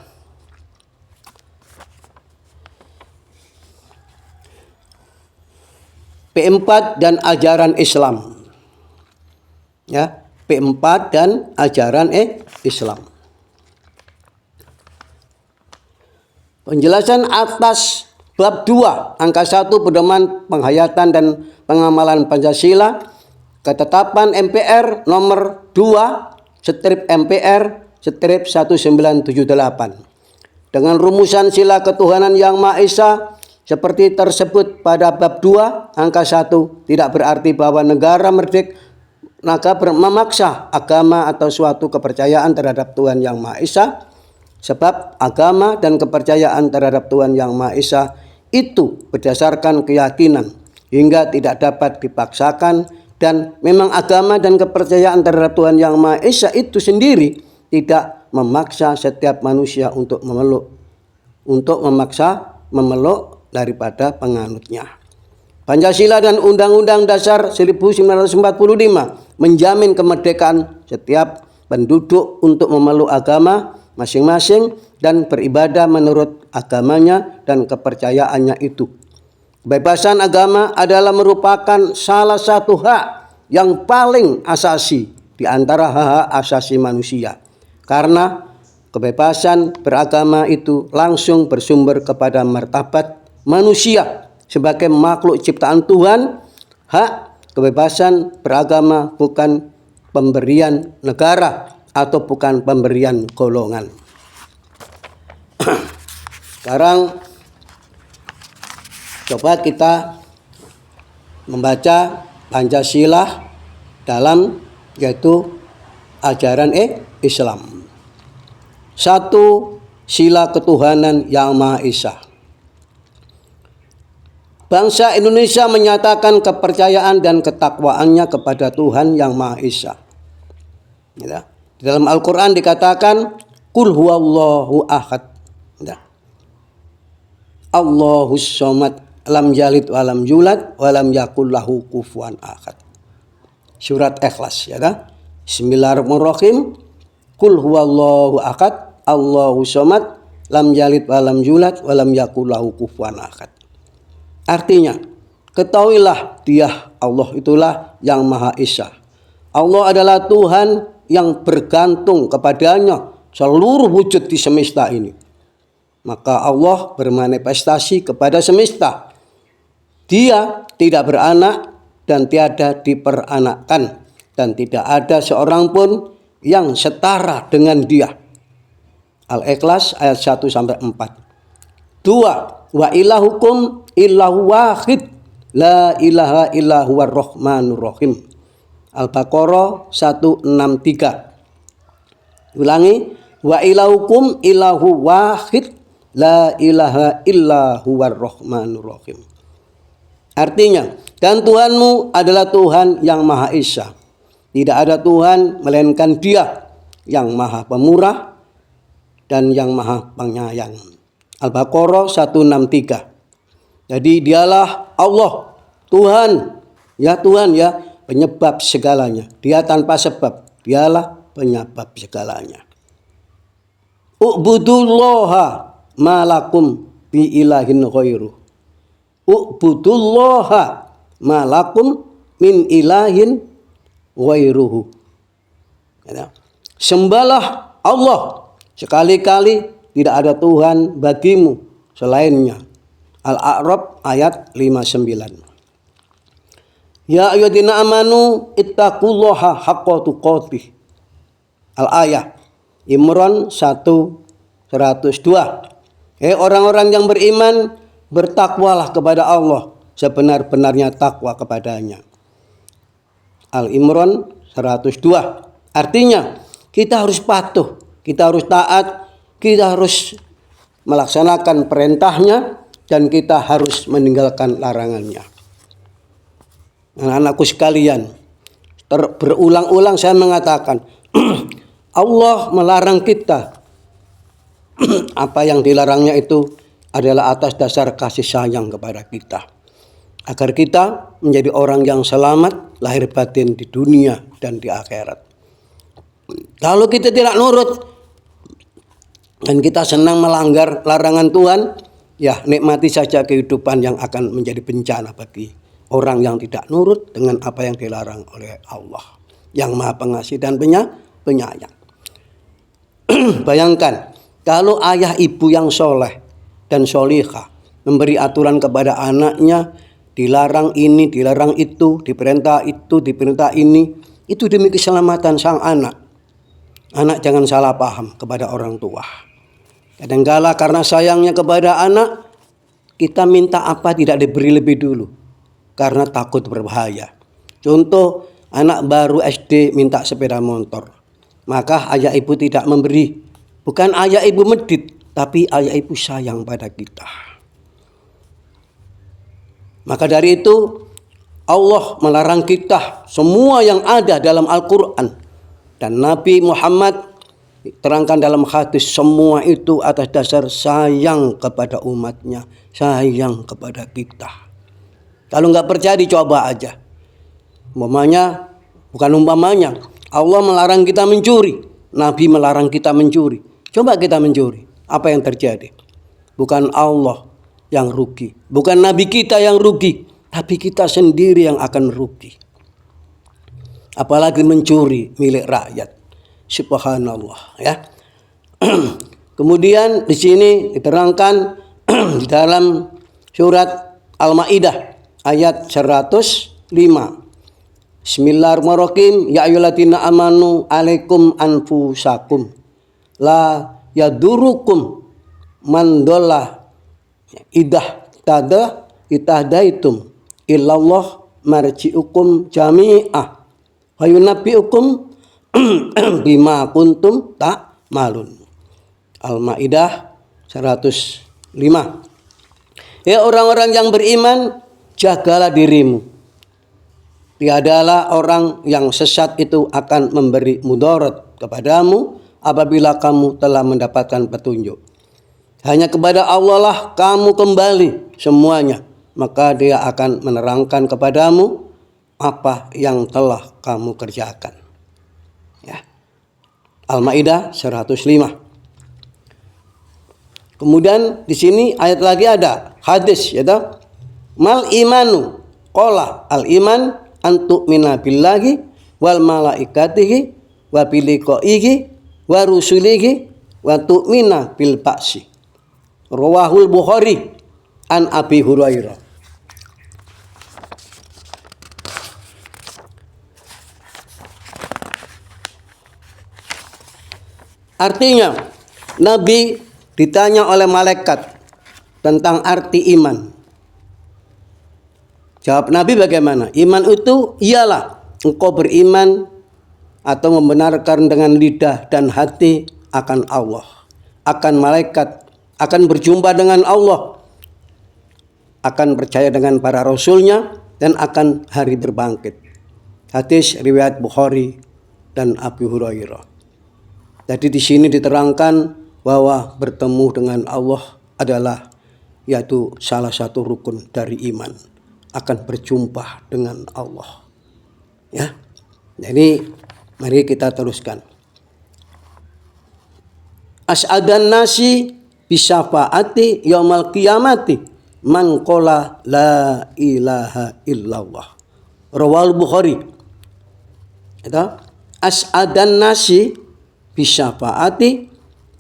P4 dan ajaran Islam. Ya, P4 dan ajaran Islam. Penjelasan atas bab 2 angka 1 pedoman penghayatan dan pengamalan Pancasila, ketetapan MPR nomor 2/MPR/1978 dengan rumusan sila ketuhanan Yang Maha Esa seperti tersebut pada bab 2 angka 1 tidak berarti bahwa negara merdeka memaksa agama atau suatu kepercayaan terhadap Tuhan Yang Maha Esa, sebab agama dan kepercayaan terhadap Tuhan Yang Maha Esa itu berdasarkan keyakinan hingga tidak dapat dipaksakan, dan memang agama dan kepercayaan terhadap Tuhan Yang Maha Esa itu sendiri tidak memaksa setiap manusia untuk memeluk daripada penganutnya. Pancasila dan Undang-Undang Dasar 1945 menjamin kemerdekaan setiap penduduk untuk memeluk agama masing-masing dan beribadah menurut agamanya dan kepercayaannya itu. Kebebasan agama adalah merupakan salah satu hak yang paling asasi di antara hak-hak asasi manusia. Karena kebebasan beragama itu langsung bersumber kepada martabat manusia sebagai makhluk ciptaan Tuhan. Hak kebebasan beragama bukan pemberian negara atau bukan pemberian golongan. Sekarang coba kita membaca Pancasila dalam yaitu ajaran Islam. 1. Sila ketuhanan Yang Maha Esa. Bangsa Indonesia menyatakan kepercayaan dan ketakwaannya kepada Tuhan Yang Maha Esa. Ya. Di dalam Al-Quran dikatakan, Qul huwallahu ahad. Nah. Allahus somad lam yalid walam yulad walam yakul lahu kufuwan ahad. Surat Ikhlas ya kan? Bismillahirrahmanirrahim. Qul huwallahu ahad Allahus somad lam yalid walam yulad walam yakul lahu kufuwan ahad. Artinya, ketahuilah dia Allah itulah yang Maha Esa. Allah adalah Tuhan yang bergantung kepadanya seluruh wujud di semesta ini. Maka Allah bermanifestasi kepada semesta. Dia tidak beranak dan tiada diperanakkan. Dan tidak ada seorang pun yang setara dengan dia. Al-Ikhlas ayat 1-4. 2. Wa ilahukum illahu wahid. La ilaha illa huwar rahmanur rahim. Al-Baqarah 163. Ulangi. Wa ilahukum ilahu wahid. La ilaha illa huwar rahmanur rahim. Artinya, dan Tuhanmu adalah Tuhan yang Maha Esa. Tidak ada Tuhan melainkan Dia yang Maha Pemurah dan yang Maha Penyayang. Al-Baqarah 163. Jadi dialah Allah, Tuhan, ya Tuhan ya, penyebab segalanya. Dia tanpa sebab, dialah penyebab segalanya. U'budullaha malakum bi ilahin ghairu. U'budullaha malakum min ilahin ghairuhu. Sembahlah Allah, sekali-kali tidak ada Tuhan bagimu selainnya. Al-A'raf ayat 59. Ya ayyuhalladzina amanu ittaqullaha haqqa tuqatih. Al-Ayah Imran 102. Orang-orang yang beriman, bertakwalah kepada Allah sebenar-benarnya takwa kepadanya. Al-Imran 102. Artinya kita harus patuh, kita harus taat, kita harus melaksanakan perintahnya dan kita harus meninggalkan larangannya. Anak-anakku sekalian, berulang-ulang saya mengatakan Allah melarang kita. Apa yang dilarangnya itu adalah atas dasar kasih sayang kepada kita. Agar kita menjadi orang yang selamat lahir batin di dunia dan di akhirat. Kalau kita tidak nurut dan kita senang melanggar larangan Tuhan, ya nikmati saja kehidupan yang akan menjadi bencana bagi orang yang tidak nurut dengan apa yang dilarang oleh Allah yang Maha Pengasih dan penyayang. Bayangkan kalau ayah ibu yang soleh dan solihah memberi aturan kepada anaknya, dilarang ini, dilarang itu, diperintah ini, itu demi keselamatan sang anak. Anak jangan salah paham kepada orang tua. Kadangkala karena sayangnya kepada anak, kita minta apa tidak diberi lebih dulu karena takut berbahaya. Contoh, anak baru SD minta sepeda motor, maka ayah ibu tidak memberi. Bukan ayah ibu medit, tapi ayah ibu sayang pada kita. Maka dari itu Allah melarang kita semua yang ada dalam Al-Quran dan Nabi Muhammad terangkan dalam hadis, semua itu atas dasar sayang kepada umatnya, sayang kepada kita. Kalau nggak percaya dicoba aja. Umpamanya Allah melarang kita mencuri, Nabi melarang kita mencuri. Coba kita mencuri, apa yang terjadi? Bukan Allah yang rugi, bukan Nabi kita yang rugi, tapi kita sendiri yang akan rugi. Apalagi mencuri milik rakyat. Subhanallah ya. Kemudian di sini diterangkan di dalam surat Al-Maidah ayat 105. Bismillahirrahmanirrahim. Ya ayyuhalladzina amanu alaikum anfusakum la yadurukum man dhalla ihtadaitum illallah marji'ukum jami'ah wa yunabbi'ukum bima kuntum ta'malun. Al-Maidah 105. Ya orang-orang yang beriman, jagalah dirimu. Tiadalah orang yang sesat itu akan memberi mudarat kepadamu apabila kamu telah mendapatkan petunjuk. Hanya kepada Allah lah kamu kembali semuanya, maka Dia akan menerangkan kepadamu apa yang telah kamu kerjakan. Ya. Al-Maidah 105. Kemudian di sini ayat lagi ada hadis, ya toh. Mal imanu qala al iman antu mina billahi wal malaikatihi wa biliqaihi wa rusulihi wa tu'mina bil ba'si. Rawahul Bukhari an Abi Hurairah. Artinya, Nabi ditanya oleh malaikat tentang arti iman. Jawab Nabi bagaimana? Iman itu ialah engkau beriman atau membenarkan dengan lidah dan hati akan Allah, akan malaikat, akan berjumpa dengan Allah, akan percaya dengan para rasulnya, dan akan hari berbangkit. Hadis riwayat Bukhari dan Abu Hurairah. Jadi di sini diterangkan bahwa bertemu dengan Allah adalah yaitu salah satu rukun dari iman, akan berjumpa dengan Allah. Ya. Jadi mari kita teruskan. As'adan nasi bisyafaati yaumal qiyamati man qala la ilaha illallah. Rawal Bukhari. Itu as'adan nasi bisyafaati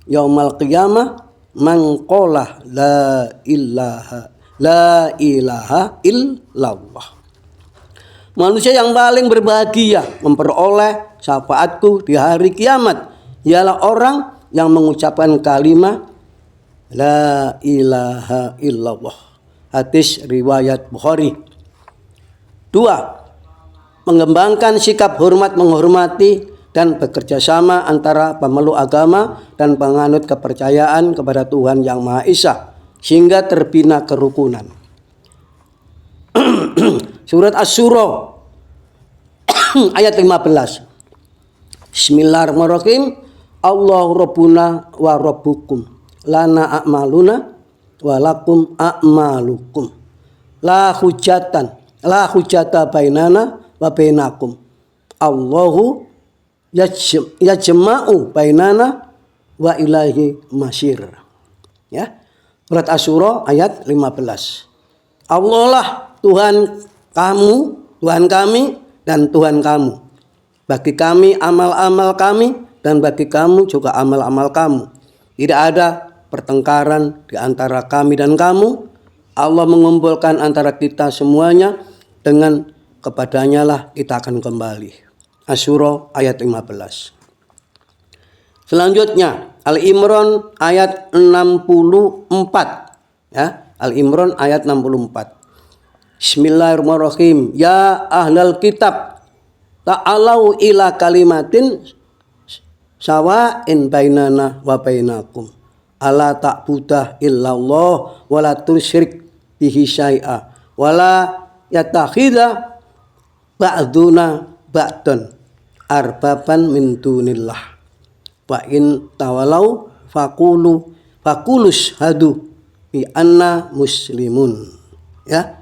yaumal qiyamah man qala la ilaha illallah. Manusia yang paling berbahagia memperoleh syafaatku di hari kiamat ialah orang yang mengucapkan kalimat la ilaha illallah. Hadis riwayat Bukhari. 2. Mengembangkan sikap hormat menghormati dan bekerja sama antara pemeluk agama dan penganut kepercayaan kepada Tuhan Yang Maha Esa sehingga terbina kerukunan. Surat Asy-Syura ayat 15. Bismillahirrahmanirrahim. Allahu Rabbuna wa Rabbukum lana a'maluna wa lakum a'malukum la hujjata bainana wa bainakum Allahu yajma'u bainana wa ilaihi masyir. Ya. Surat Asy-Syura ayat 15. Allah lah Tuhan kamu, Tuhan kami dan Tuhan kamu. Bagi kami amal-amal kami dan bagi kamu juga amal-amal kamu. Tidak ada pertengkaran di antara kami dan kamu. Allah mengumpulkan antara kita semuanya dengan kepadanya lah kita akan kembali. Asy-Syura ayat 15. Selanjutnya Al-Imran ayat 64. Ya, Al-Imran ayat 64. Bismillahirrahmanirrahim. Ya ahlal kitab ta'alau ila kalimatin sawa'in bainana wa bainakum ala ta'budah illallah wa la tusyrik bihi syai'a wa la yatakhidha ba'duna ba'dan arbaban min dunillah wa in tawalau fakulus hadu bi anna muslimun. Ya,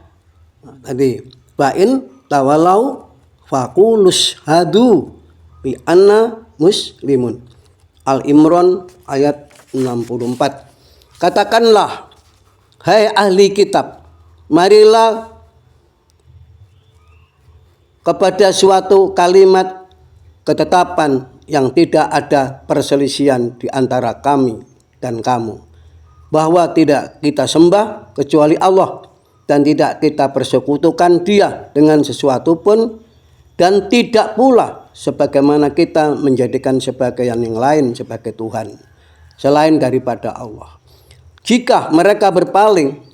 tadi wa in tawalau fakulus hadu bi anna muslimun. Al-Imran ayat 64. Katakanlah, hai ahli kitab, marilah kepada suatu kalimat ketetapan yang tidak ada perselisihan di antara kami dan kamu, bahwa tidak kita sembah kecuali Allah dan tidak kita persekutukan Dia dengan sesuatu pun, dan tidak pula sebagaimana kita menjadikan sebagian yang lain sebagai Tuhan selain daripada Allah. Jika mereka berpaling,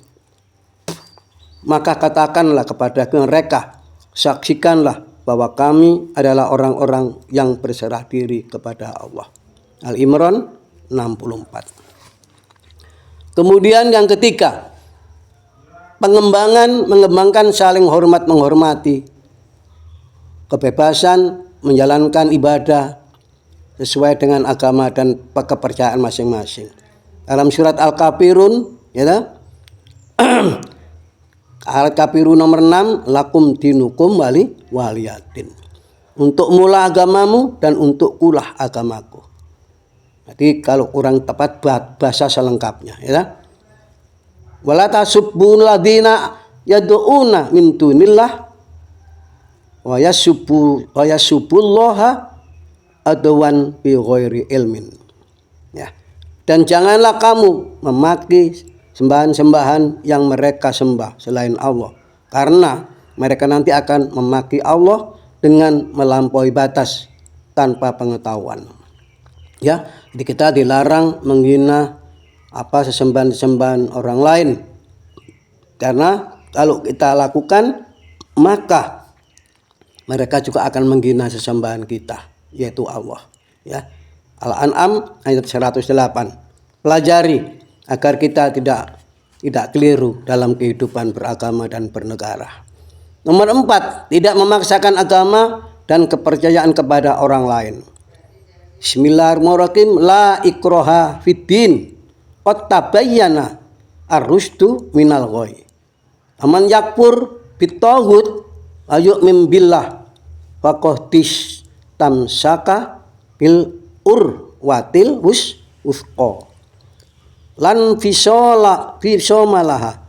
maka katakanlah kepada mereka, saksikanlah bahwa kami adalah orang-orang yang berserah diri kepada Allah. Al-Imran 64. Kemudian yang ketiga, mengembangkan saling hormat menghormati, kebebasan menjalankan ibadah sesuai dengan agama dan kepercayaan masing-masing. Dalam surat Al-Kafirun, ya, Al-Kafirun nomor 6, lakum dinukum waliyadin. Untuk mula agamamu dan untuk kulah agamaku. Jadi kalau kurang tepat bahasa selengkapnya, ya. Wala tasubbul ladina yad'una min dunillah wa yasubbullaha adwan bi ghairi ilmin. Ya. Dan janganlah kamu memaki sembahan-sembahan yang mereka sembah selain Allah, karena mereka nanti akan memaki Allah dengan melampaui batas tanpa pengetahuan. Ya, jadi kita dilarang menghina sesembahan-sesembahan orang lain. Karena kalau kita lakukan, maka mereka juga akan menghina sesembahan kita, yaitu Allah. Ya. Al-An'am ayat 108. Pelajari agar kita tidak keliru dalam kehidupan beragama dan bernegara. Nomor 4, tidak memaksakan agama dan kepercayaan kepada orang lain. Bismillahirrahmanirrahim. La ikraha fiddin. Qad tabayyana ar-rusydu minal ghayy. Aman yakfur bitaghut wa yu'min billah faqad tamsaka bil urwatil wusqa. Lan fisomalaha,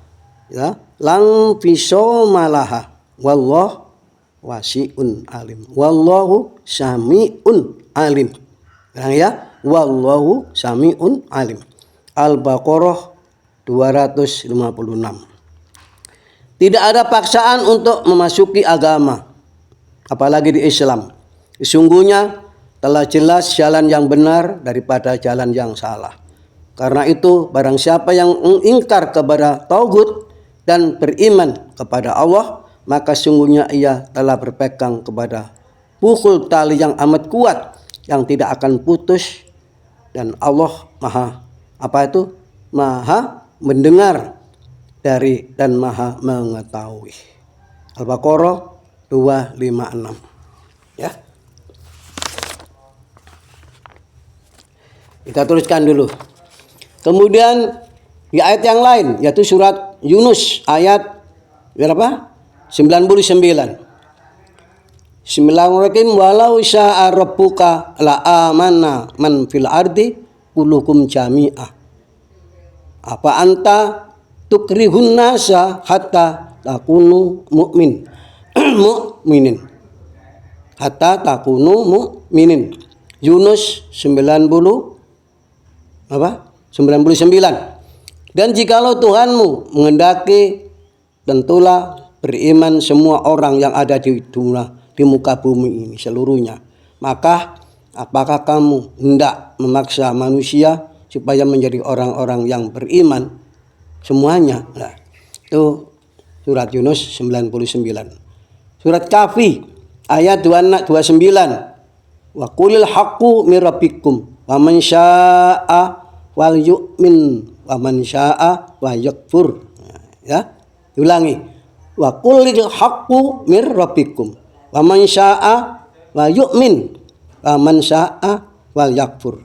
ya, lan fisomalaha wallahu wasi'un alim. Wallahu sami'un alim. Ya, wallahu sami'un alim. Al-Baqarah 256. Tidak ada paksaan untuk memasuki agama, apalagi di Islam. Sesungguhnya telah jelas jalan yang benar daripada jalan yang salah. Karena itu barang siapa yang mengingkar kepada tauhid dan beriman kepada Allah, maka sungguhnya ia telah berpegang kepada pukul tali yang amat kuat yang tidak akan putus, dan Allah Maha mendengar dari dan Maha mengetahui. Al-Baqarah 256. Ya. Kita teruskan dulu. Kemudian di ayat yang lain, yaitu surat Yunus ayat berapa? 99. Bismillahirrahmanirrahim. Walau syaa rabbuka la amana man fil ardi kullukum jami'ah. Apa anta tukrihun nasa hatta takunu mu'minin. Hatta takunu mu'minin. Yunus 99. Dan jikalau Tuhanmu menghendaki, tentulah beriman semua orang yang ada di muka bumi ini seluruhnya. Maka apakah kamu hendak memaksa manusia supaya menjadi orang-orang yang beriman semuanya? Nah, itu surat Yunus 99. Surat Kahfi ayat 29. Wa qulil haqqu mir rabbikum wa man syaa'a wal yu'min wa man syaa'a wa yakfur. Ya, diulangi. Wa qulil haqqu mir rabbikum wa man syaa'a wa yu'min wa man syaa'a wal yakfur.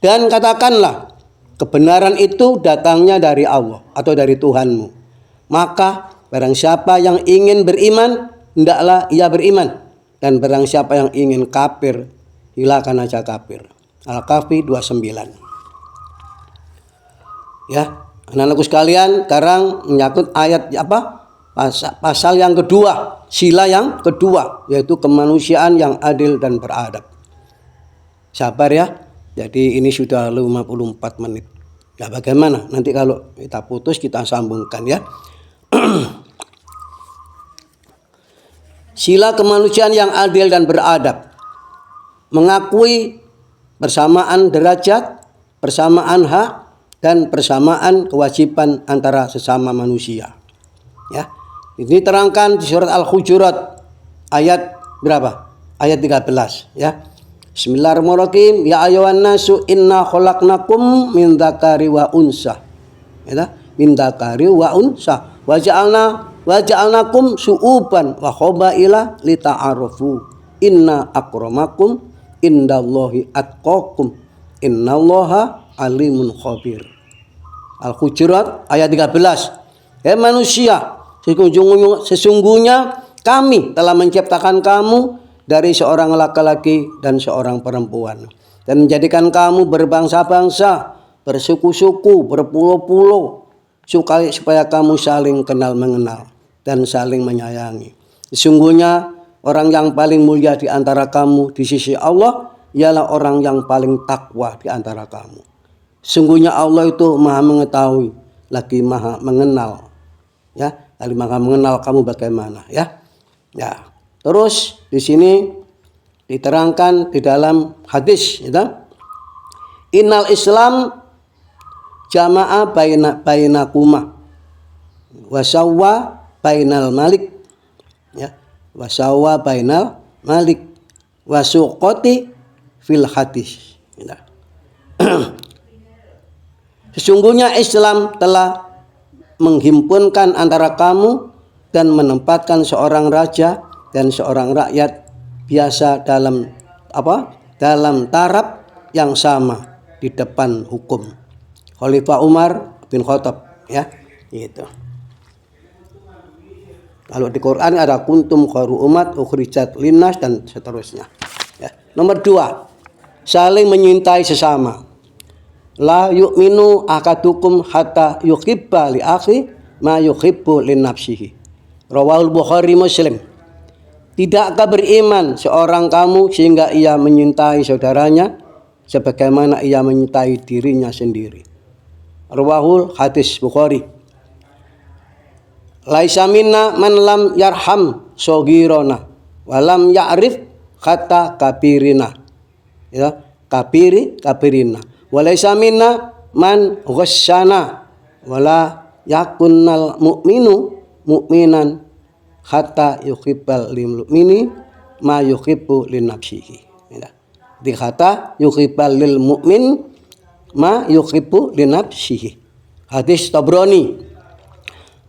Dan katakanlah kebenaran itu datangnya dari Allah atau dari Tuhanmu. Maka barang siapa yang ingin beriman, hendaklah ia beriman. Dan barang siapa yang ingin kafir, silakan aja kafir. Al-Kahfi 29. Ya, anak-anakku sekalian, sekarang menyangkut ayat pasal yang kedua, sila yang kedua, yaitu kemanusiaan yang adil dan beradab. Sabar ya. Jadi ini sudah 54 menit. Ya bagaimana? Nanti kalau kita putus kita sambungkan ya. Sila kemanusiaan yang adil dan beradab. Mengakui persamaan derajat, persamaan hak, dan persamaan kewajiban antara sesama manusia. Ya. Ini terangkan di surat Al-Hujurat ayat berapa? Ayat 13 ya. Bismillahirrahmanirrahim. Ya ayyuhan nasu inna khalaqnakum min dzakari wa unsa. Ya, min dzakari wa unsa. Wa ja'alnakum syu'uban wa qabaila lita'arafu. Inna akramakum indallahi atqakum innallaha alimun khabir. Al-Hujurat ayat 13. Manusia, sesungguhnya kami telah menciptakan kamu dari seorang laki-laki dan seorang perempuan, dan menjadikan kamu berbangsa-bangsa, bersuku-suku, berpulau-pulau, supaya kamu saling kenal mengenal dan saling menyayangi. Sesungguhnya orang yang paling mulia di antara kamu di sisi Allah ialah orang yang paling takwa di antara kamu. Sesungguhnya Allah itu Maha mengetahui lagi Maha mengenal. Ya, lagi Maha mengenal kamu bagaimana, ya. Ya. Terus di sini diterangkan di dalam hadis, ya. Innal Islam jama'a bainakuma wasawwa bainal malik, ya, wasawwa bainal malik wasuqati fil hadis, ya. Sesungguhnya Islam telah menghimpunkan antara kamu dan menempatkan seorang raja dan seorang rakyat biasa dalam taraf yang sama di depan hukum. Khalifah Umar bin Khattab, ya, gitu. Kalau di Quran ada kuntum khairu umat ukhrijat linnas dan seterusnya. Ya. Nomor 2, saling menyintai sesama. La yu'minu akadukum hatta yuhibba li akhi ma yuhibbu li nafsihi. Rawahul Bukhari Muslim. Tidakkah beriman seorang kamu sehingga ia menyintai saudaranya sebagaimana ia menyintai dirinya sendiri. Rawahul hadis Bukhari. Laisa minna man lam yarham shogirona walam ya'rif kata kabirina. Ya, kabirina. Walaysa minna man ghasyana wala yakunnal mu'minu mu'minan hatta yuhibbal lil mu'mini ma yuhibbu li nafsihi. Ya. Di kata yuhibbal lil mu'min ma yuhibbu li nafsihi. Hadis Tabrani.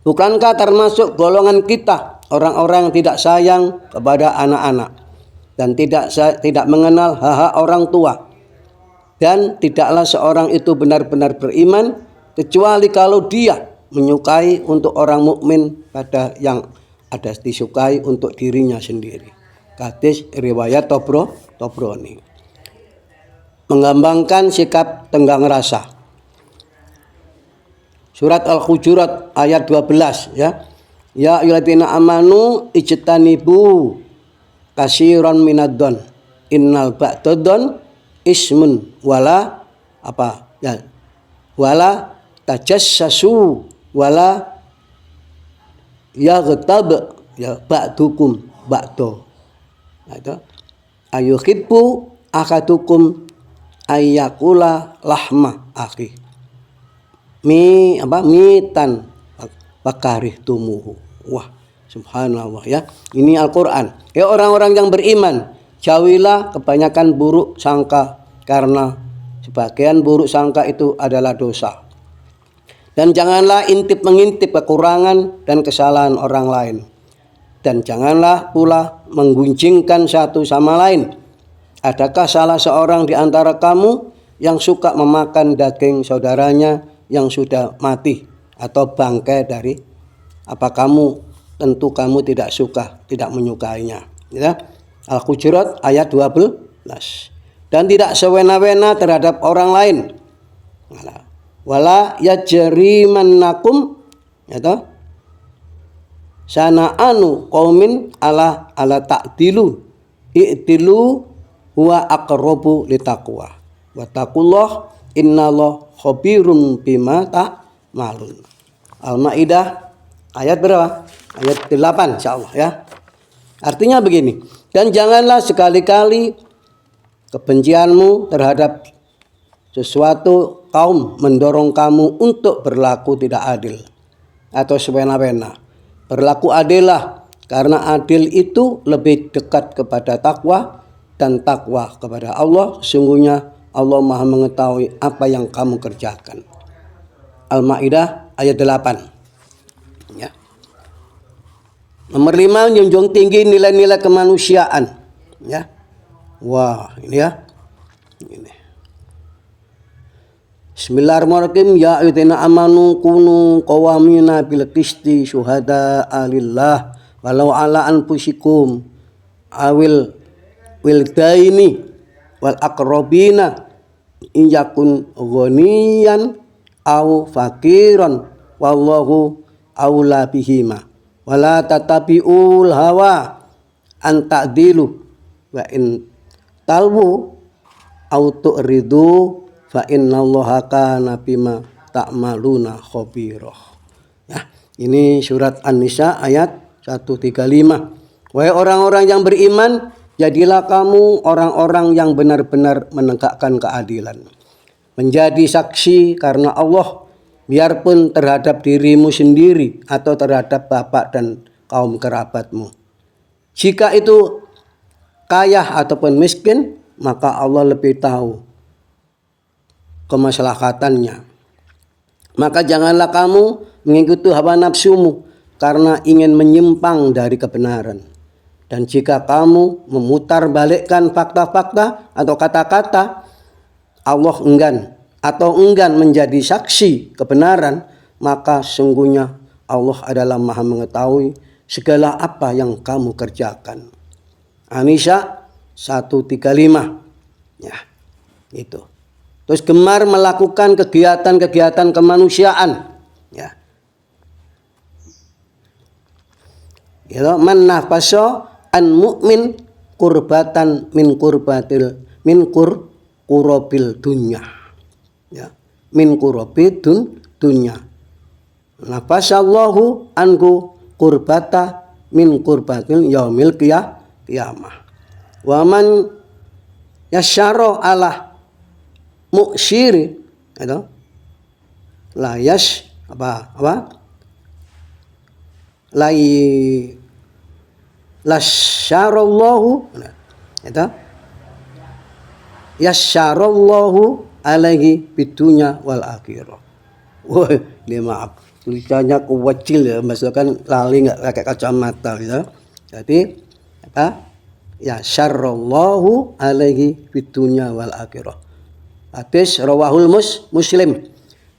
Bukankah termasuk golongan kita orang-orang yang tidak sayang kepada anak-anak dan tidak mengenal hak-hak orang tua? Dan tidaklah seorang itu benar-benar beriman kecuali kalau dia menyukai untuk orang mukmin pada yang ada disukai untuk dirinya sendiri. Hadis riwayat Tabrani. Menggambarkan sikap tenggang rasa. Surat Al-Hujurat ayat 12, ya. Ya ayyuhalladzina amanu ijtanibu katsiran minadh-dhon innal ba'dadh ismun wala wala tajassasu wala yaghtab ba'dukum ba'do. Nah, itu ayuhibbu akadukum ayyakula lahma akhi mitan bakarih tumuhu. Wah, subhanallah, ya. Ini Al-Qur'an. Ya orang-orang yang beriman, jauhilah kebanyakan buruk sangka, karena sebagian buruk sangka itu adalah dosa. Dan janganlah mengintip kekurangan dan kesalahan orang lain. Dan janganlah pula menggunjingkan satu sama lain. Adakah salah seorang di antara kamu yang suka memakan daging saudaranya yang sudah mati atau bangkai dari tentu kamu tidak suka, tidak menyukainya, ya. Al-Hujurat ayat 12. Dan tidak sewena-wena terhadap orang lain. Wala yajrimannakum, ya toh, sana'anu qaumin ala ta'dilu i'dilu huwa aqrabu litaqwa wa taqullah innallaha khabirum bima ta'malun. Al-Maidah ayat berapa? Ayat 8 insyaallah, ya. Artinya begini, dan janganlah sekali-kali kebencianmu terhadap sesuatu kaum mendorong kamu untuk berlaku tidak adil atau sewena-wena. Berlaku adillah, karena adil itu lebih dekat kepada takwa, dan takwa kepada Allah. Sungguhnya Allah Maha mengetahui apa yang kamu kerjakan. Al-Maidah ayat 8. Ya. Nomor 5, menjunjung tinggi nilai-nilai kemanusiaan, ya. Wah, ini ya. Ini. Bismillahirrahmanirrahim. Ya ayyuhallazina amanu kunu qawamina bil qisti syuhada'a lillah walau ala anfusikum awil wildaini wal aqrabina in yakun ghaniyan aw faqiran wallahu aula bihima wala tatabi'ul hawa an ta'dilu wa in talwu aw tu'ridu fa innallaha kana bima ta'maluna khabira. Ya, ini surat An-Nisa ayat 135. Wahai orang-orang yang beriman, jadilah kamu orang-orang yang benar-benar menegakkan keadilan. Menjadi saksi karena Allah, biarpun terhadap dirimu sendiri atau terhadap bapak dan kaum kerabatmu. Jika itu kaya ataupun miskin, maka Allah lebih tahu kemaslahatannya. Maka janganlah kamu mengikuti hawa nafsumu karena ingin menyimpang dari kebenaran. Dan jika kamu memutarbalikkan fakta-fakta atau kata-kata Allah enggan menjadi saksi kebenaran, maka sungguhnya Allah adalah Maha mengetahui segala apa yang kamu kerjakan. An-Nisa 135. Ya, itu. Terus gemar melakukan kegiatan-kegiatan kemanusiaan. Ya. Man nafasa an mu'min kurbatan min kurobil dunya. Ya. Min kurobil dunya. Nafasallahu anku kurbata min kurbatil yaumil qiyamah. Wa man yasyara ala mu'syiri itu layas apa lasyarallahu itu yasyarallahu alaihi bidunya wal akhirah. Wah, ini maaf tulisannya kecil ya, masukkan lali nggak pakai kacamata gitu. Jadi apa? Ya syarallahu alaihi bidunya wal akhirah. Hadis rawahul Muslim.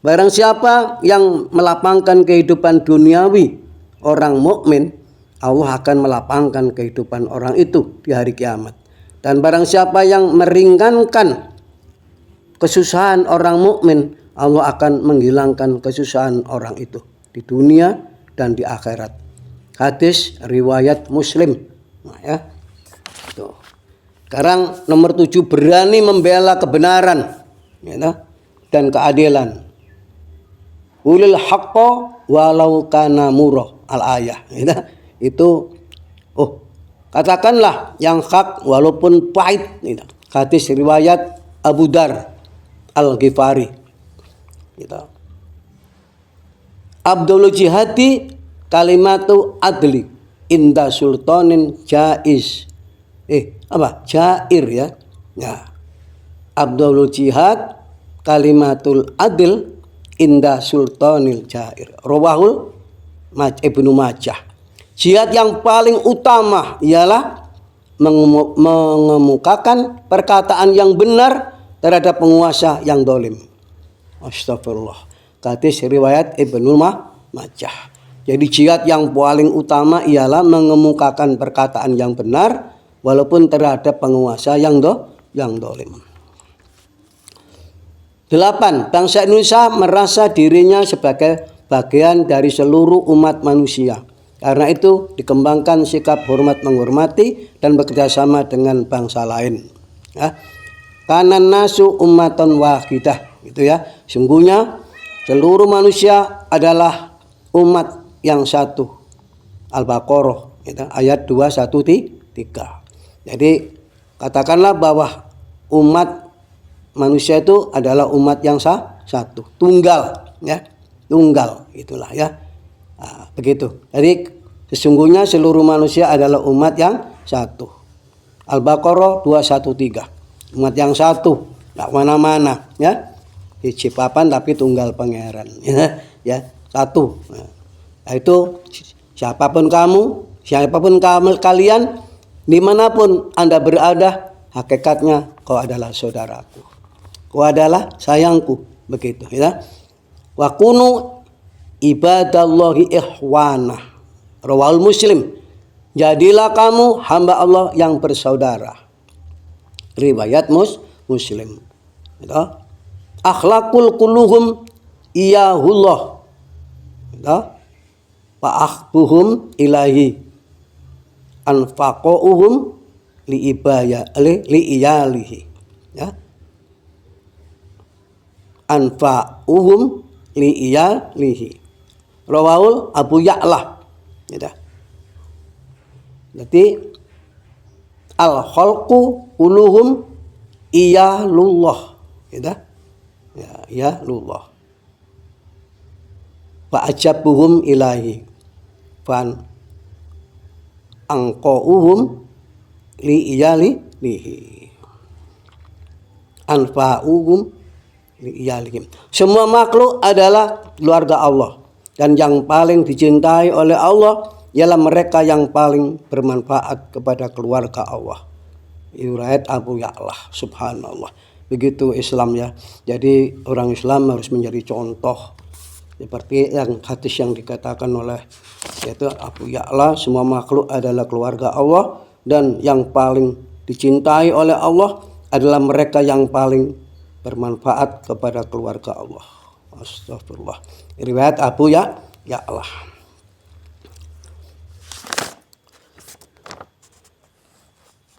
Barang siapa yang melapangkan kehidupan duniawi orang mukmin, Allah akan melapangkan kehidupan orang itu di hari kiamat. Dan barang siapa yang meringankan kesusahan orang mukmin, Allah akan menghilangkan kesusahan orang itu di dunia dan di akhirat. Hadis riwayat Muslim. Nah, ya. Tuh. Sekarang nomor 7, berani membela kebenaran. Ya, dan keadilan. Ulil haqqo walau kana murah al-ayah. Ya, itu katakanlah yang hak walaupun pahit. Ya. Hadis riwayat Abu Dar Al-Ghifari. Ya. Abdul jihadi kalimatu adli inda sultanin jaiz. Jair ya. Ya. Abdul jihad kalimatul adil inda sultanil jair. Rawahul Ibnu Majah. Jihad yang paling utama ialah mengemukakan perkataan yang benar terhadap penguasa yang dolim. Astagfirullah. Hadis riwayat Ibnu Majah. Jadi jihad yang paling utama ialah mengemukakan perkataan yang benar walaupun terhadap penguasa yang dolim. 8. Bangsa Indonesia merasa dirinya sebagai bagian dari seluruh umat manusia. Karena itu dikembangkan sikap hormat menghormati dan bekerjasama dengan bangsa lain. Ya. Kanan nasu ummatan wahidah. Itu ya. Sungguhnya seluruh manusia adalah umat yang satu. Al-Baqarah gitu, ayat 213. Jadi katakanlah bahwa umat manusia itu adalah umat yang satu, tunggal, ya, tunggal itulah ya. Nah, begitu. Jadi sesungguhnya seluruh manusia adalah umat yang satu. Al-Baqarah 213. Umat yang satu, nggak mana-mana, ya. Hiji papan tapi tunggal pangeran, ya, satu. Nah, itu siapapun kalian, dimanapun Anda berada, hakikatnya kau adalah saudaraku, kau adalah sayangku, begitu ya. Wa kunu ibadallahi ikhwana, rawahul Muslim. Jadilah kamu hamba Allah yang bersaudara, riwayat Muslim. Ya. Akhlakul kuluhum iyahullah, ya. Wa akhbuhum ilahi anfaqohum li iyalihi, ya. Anfa'uhum li iyalihi, rawahul Abu Ya'la, ya. Jadi al khalqu kuluhum iyalullah, ya. Ya, iyalullah. Fa ajabuhum ilahi fan angqauhum li iyalihi anfa'uhum li iyalihim. Semua makhluk adalah keluarga Allah, dan yang paling dicintai oleh Allah ialah mereka yang paling bermanfaat kepada keluarga Allah. Riwayat Abu Ya'la. Subhanallah. Begitu Islam ya. Jadi orang Islam harus menjadi contoh seperti yang hadis yang dikatakan oleh yaitu Abu Ya'la, semua makhluk adalah keluarga Allah, dan yang paling dicintai oleh Allah adalah mereka yang paling bermanfaat kepada keluarga Allah. Astagfirullah. Riwayat Abu Ya'la.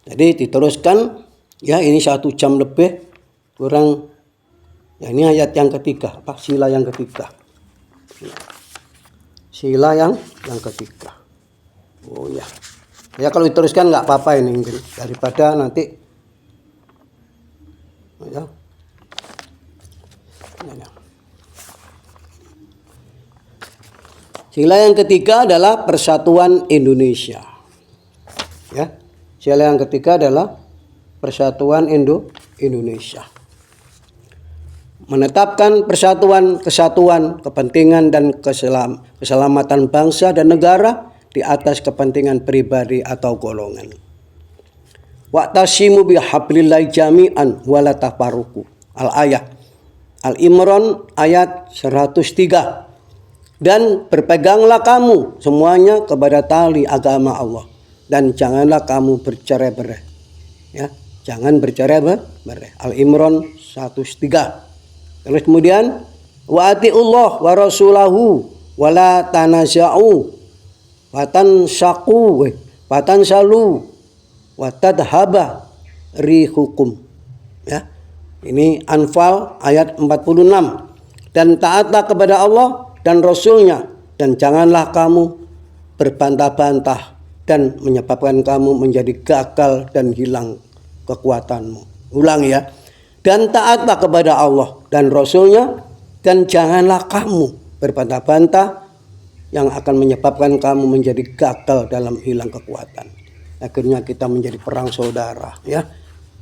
Jadi diteruskan ya, ini 1 jam lebih kurang ya, ini ayat yang ketiga, sila yang ketiga. Sila yang ketiga. Oh ya. Ya kalau diteruskan nggak apa-apa ini, daripada nanti ya. Sila yang ketiga adalah persatuan Indonesia. Ya. Sila yang ketiga adalah persatuan Indonesia. Menetapkan persatuan, kesatuan, kepentingan dan keselamatan bangsa dan negara di atas kepentingan pribadi atau golongan. Wa'tasimu bihablillahi jami'an wala tafarruqu. Al-ayat Al-Imran ayat 103. Dan berpeganglah kamu semuanya kepada tali agama Allah, dan janganlah kamu bercerai-berai. Ya, jangan bercerai-berai. Al-Imran 103. Terus kemudian wa atiullah wa rasulahu wa la tanaza'u fatansalu wa tadhaba rihukum. Ya. Ini Anfal ayat 46. Dan taatlah kepada Allah dan Rasulnya, dan janganlah kamu berbantah-bantah dan menyebabkan kamu menjadi gagal dan hilang kekuatanmu. Ulang ya. Dan taatlah kepada Allah dan Rasulnya, dan janganlah kamu berbantah-bantah yang akan menyebabkan kamu menjadi gagal dalam hilang kekuatan. Akhirnya kita menjadi perang saudara ya.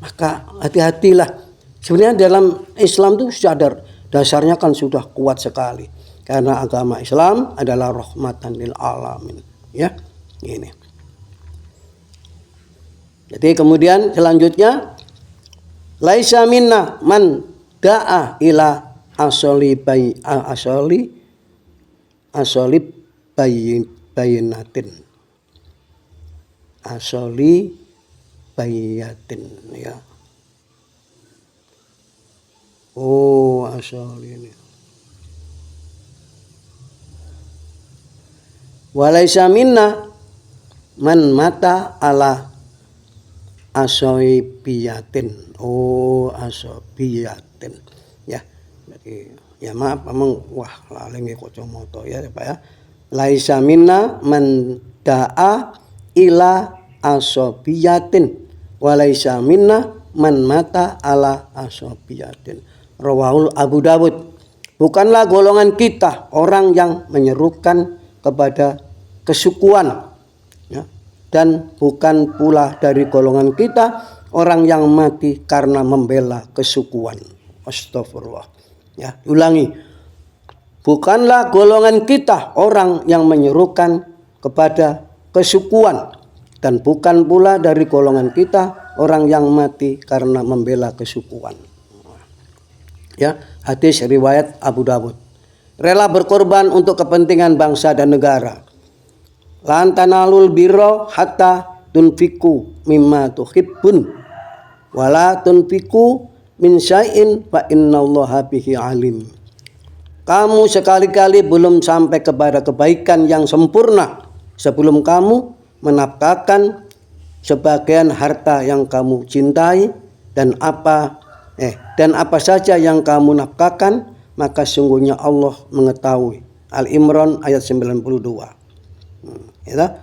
Maka hati-hatilah. Sebenarnya dalam Islam itu dasarnya kan sudah kuat sekali. Karena agama Islam adalah rahmatan lil alamin ya. Ini. Jadi kemudian selanjutnya, laisa minna man da'a ila asoli bayinatin. Asoli bayatin ya. Oh, asoli ini. Walaisa minna man mata ala asobiyatin. Oh, asobiyatin. Ya. Jadi ya maaf memang laleng kacamata ya Pak ya. Laisa minna man da'a ila asobiyatin. Walaisa minna man mata ala asobiyatin. Rawahul Abu Dawud. Bukanlah golongan kita orang yang menyerukan kepada kesukuan ya. Dan bukan pula dari golongan kita orang yang mati karena membela kesukuan. Astagfirullah. Ya, ulangi. Bukanlah golongan kita orang yang menyerukan kepada kesukuan, dan bukan pula dari golongan kita orang yang mati karena membela kesukuan. Ya, hadis riwayat Abu Dawud. Rela berkorban untuk kepentingan bangsa dan negara. Lan tanalul birra hatta tunfiku mimma tuhibbun wala tunfiku min syai'in fa innallaha bihi alim. Kamu sekali-kali belum sampai kepada kebaikan yang sempurna sebelum kamu menafkahkan sebagian harta yang kamu cintai dan apa saja yang kamu nafkahkan, maka sungguhnya Allah mengetahui. Al-Imran ayat 92. Ya.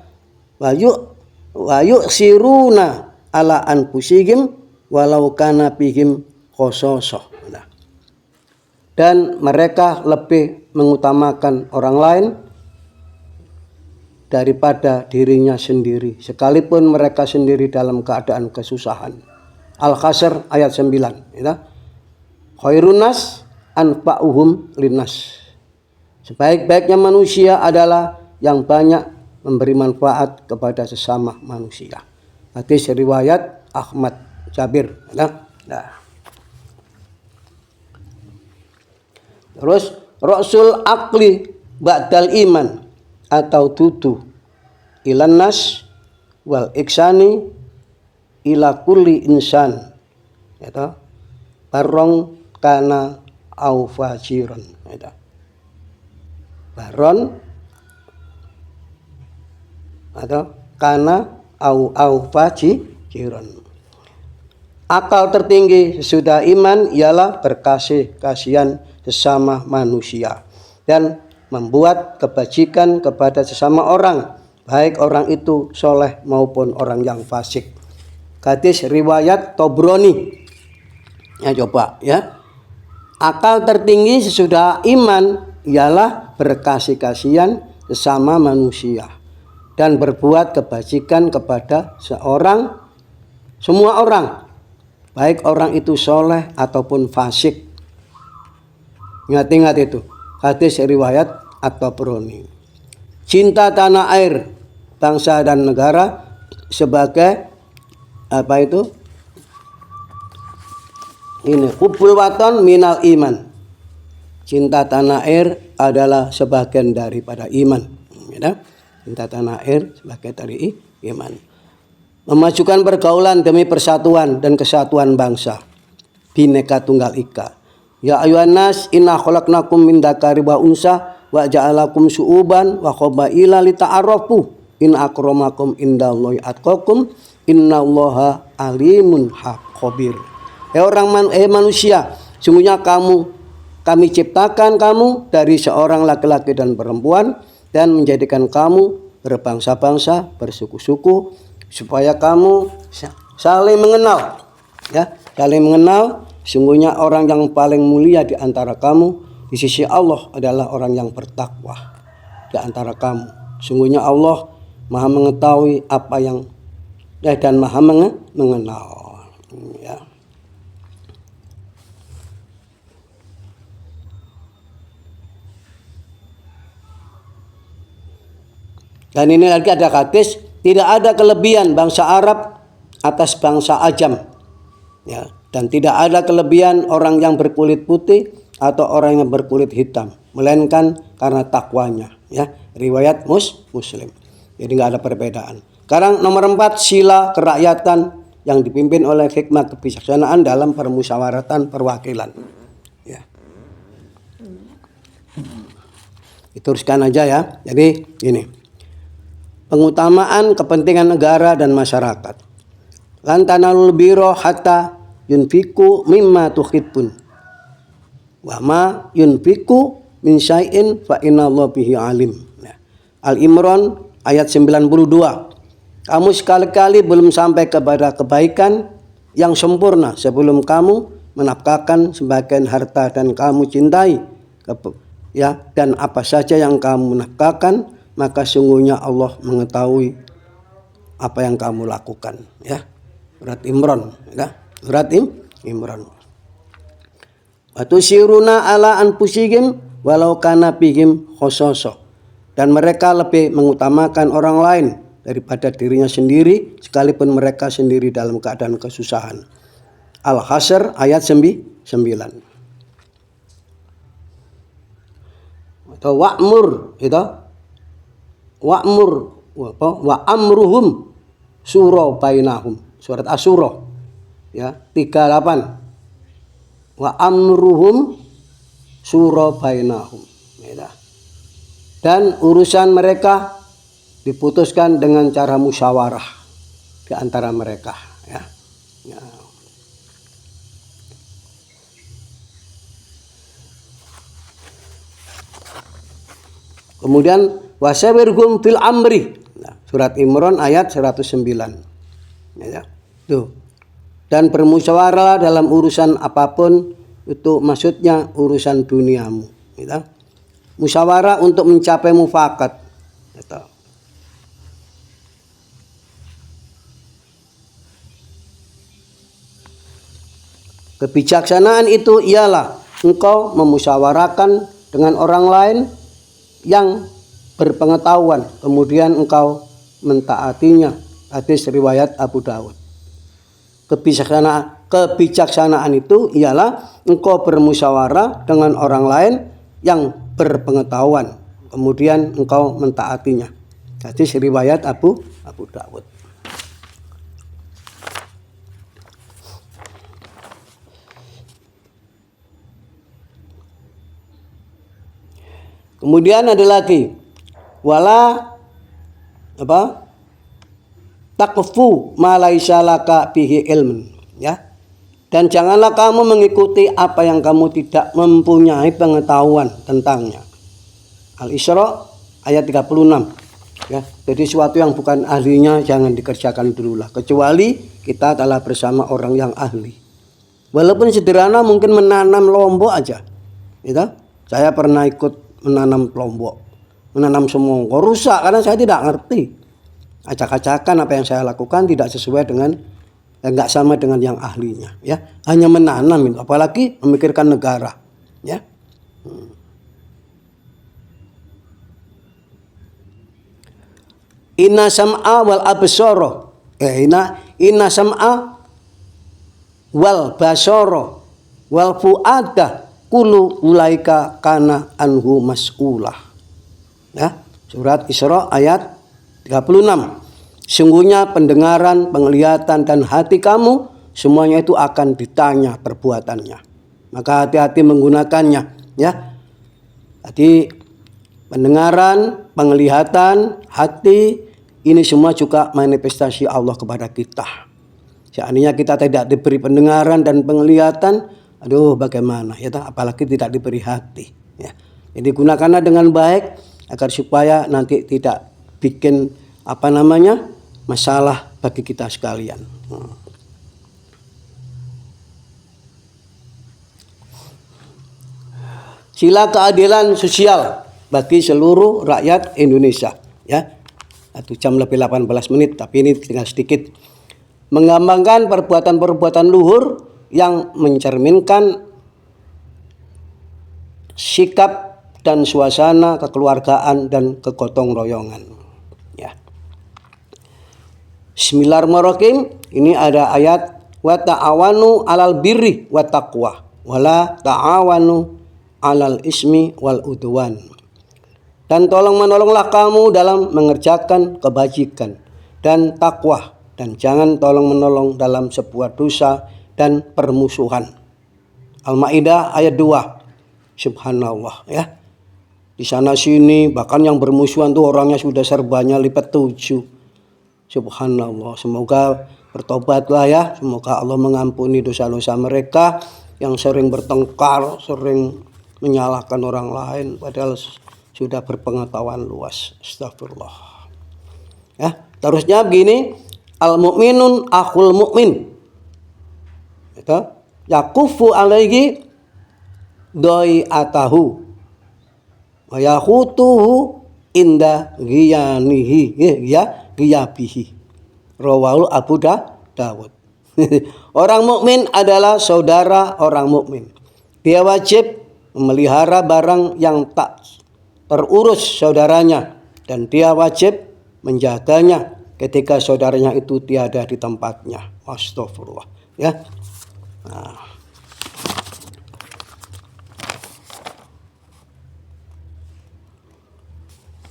Wa yu'siruna ala anfusihim walau kana bihim khososah. Dan mereka lebih mengutamakan orang lain daripada dirinya sendiri, sekalipun mereka sendiri dalam keadaan kesusahan. Al-Hasr ayat 9. Ya. Khairun nas anfa'uhum linnas. Sebaik-baiknya manusia adalah yang banyak memberi manfaat kepada sesama manusia. Hadis riwayat Ahmad Jabir. Nah. Terus Rasul akli ba'dal iman atau tutu ilan nas wal iksani ila kulli insan. Ya, barong kana au fajiran. Ya, baron atau kana au fajiran. Akal tertinggi sesudah iman ialah berkasih kasihan sesama manusia dan membuat kebajikan kepada sesama orang, baik orang itu soleh maupun orang yang fasik. Hadis riwayat Tobroni. Ya, coba ya. Akal tertinggi sesudah iman ialah berkasih kasihan sesama manusia dan berbuat kebajikan kepada semua orang, baik orang itu soleh ataupun fasik. Ingat-ingat itu. Hadis riwayat At-Tabrani. Cinta tanah air, bangsa dan negara sebagai apa itu? Ini hubbul watan minal iman. Cinta tanah air adalah sebagian daripada iman. Ya, cinta tanah air sebagai dari iman. Memajukan pergaulan demi persatuan dan kesatuan bangsa. Bhinneka Tunggal Ika. Ya ayuhan nas inna khalaqnakum min dzakari wa unsa wa ja'alakum syu'uban wa qabaila lita'arafu in akramakum indallahi atqakum innallaha alimun khabir. Manusia, sungguhnya kami ciptakan kamu dari seorang laki-laki dan perempuan dan menjadikan kamu berbangsa-bangsa, bersuku-suku supaya kamu saling mengenal. Ya, saling mengenal. Sungguhnya orang yang paling mulia di antara kamu di sisi Allah adalah orang yang bertakwa di antara kamu. Sungguhnya Allah Maha mengetahui apa yang dan Maha mengenal. Ya. Dan ini lagi ada hadis, tidak ada kelebihan bangsa Arab atas bangsa Ajam. Ya. Dan tidak ada kelebihan orang yang berkulit putih atau orang yang berkulit hitam, melainkan karena takwanya. Ya, riwayat Muslim. Jadi nggak ada perbedaan. Sekarang nomor 4, sila kerakyatan yang dipimpin oleh hikmah kebijaksanaan dalam permusyawaratan perwakilan. Ya. Diteruskan aja ya. Jadi ini pengutamaan kepentingan negara dan masyarakat. Lan tanalul birra hatta yunfiku mimma tuhibbun wa ma yunfiku min syai'in fa innallaha bihi alim. Al-Imran ayat 92. Kamu sekali-kali belum sampai kepada kebaikan yang sempurna sebelum kamu menafkahkan sebagian harta dan kamu cintai ya, dan apa saja yang kamu nafkahkan, maka sungguhnya Allah mengetahui apa yang kamu lakukan. Ya, surat Imran. Ya. Surat Imran. Watu siruna ala anfusihim walau kana bihim khososo. Dan mereka lebih mengutamakan orang lain daripada dirinya sendiri sekalipun mereka sendiri dalam keadaan kesusahan. Al-Hasyr ayat 9. Atau wa'mur itu wa'mur wa amruhum sura bainahum, surat Asy-Syura ya 38. Wa amruhum sura bainahum ya. Dan urusan mereka diputuskan dengan cara musyawarah di antara mereka ya. Kemudian wasawirhum fil amri. Nah, surat Imran ayat 109. Ya. Tuh. Dan bermusyawarah dalam urusan apapun, itu maksudnya urusan duniamu. Gitu. Musyawarah untuk mencapai mufakat. Gitu. Kebijaksanaan itu ialah engkau memusyawarahkan dengan orang lain yang berpengetahuan, kemudian engkau mentaatinya. Hadis riwayat Abu Dawud. Kebijaksanaan itu ialah engkau bermusyawarah dengan orang lain yang berpengetahuan, kemudian engkau mentaatinya. Hadis riwayat Abu Dawud. Kemudian ada lagi wala taqfu ma laisa laka bihi ilmun ya. Dan janganlah kamu mengikuti apa yang kamu tidak mempunyai pengetahuan tentangnya. Al-Isra ayat 36 ya. Jadi sesuatu yang bukan ahlinya jangan dikerjakan dululah, kecuali kita telah bersama orang yang ahli. Walaupun sederhana, mungkin menanam lombok aja gitu. Saya pernah ikut menanam lombok, menanam semongko, rusak karena saya tidak ngerti. Acak-acakan apa yang saya lakukan tidak sesuai dengan, nggak sama dengan yang ahlinya ya. Hanya menanam itu, apalagi memikirkan negara ya. Inna sam'a wal absara inna sam'a wal basara wal fu'ada kullu ulaika kana anhu mas'ulah ya. Surat Isra ayat 36. Sungguhnya pendengaran, penglihatan dan hati kamu semuanya itu akan ditanya perbuatannya. Maka hati-hati menggunakannya ya. Jadi pendengaran, penglihatan, hati ini semua juga manifestasi Allah kepada kita. Seandainya kita tidak diberi pendengaran dan penglihatan, aduh bagaimana ya, apalagi tidak diberi hati ya. Jadi gunakanlah dengan baik agar supaya nanti tidak bikin masalah bagi kita sekalian. Sila keadilan sosial bagi seluruh rakyat Indonesia ya. 1 jam lebih 18 menit, tapi ini tinggal sedikit. Menggambarkan perbuatan-perbuatan luhur yang mencerminkan sikap dan suasana kekeluargaan dan kegotong royongan ya. Bismillahirrahmanirrahim. Ini ada ayat wa ta'awanu 'alal birri wa taqwa wa la ta'awanu 'alal ismi wal udwan. Dan tolong-menolonglah kamu dalam mengerjakan kebajikan dan takwa, dan jangan tolong-menolong dalam sebuah dosa dan permusuhan. Al-Maidah ayat 2. Subhanallah ya. Di sana sini bahkan yang bermusuhan tuh orangnya sudah serbanya lipat 7. Subhanallah. Semoga bertobatlah ya. Semoga Allah mengampuni dosa-dosa mereka yang sering bertengkar, sering menyalahkan orang lain padahal sudah berpengetahuan luas. Astagfirullah. Ya, terusnya begini, al-mu'minun akhul mu'min. Itu yakufu alaihi doi atahu wa yahutuhu inda ghiyanihi ya ghiyabihi. Rawahu Abu Dawud. Orang mukmin adalah saudara orang mukmin. Dia wajib memelihara barang yang tak terurus saudaranya, dan dia wajib menjaganya ketika saudaranya itu tiada di tempatnya. Astagfirullah, ya. Nah.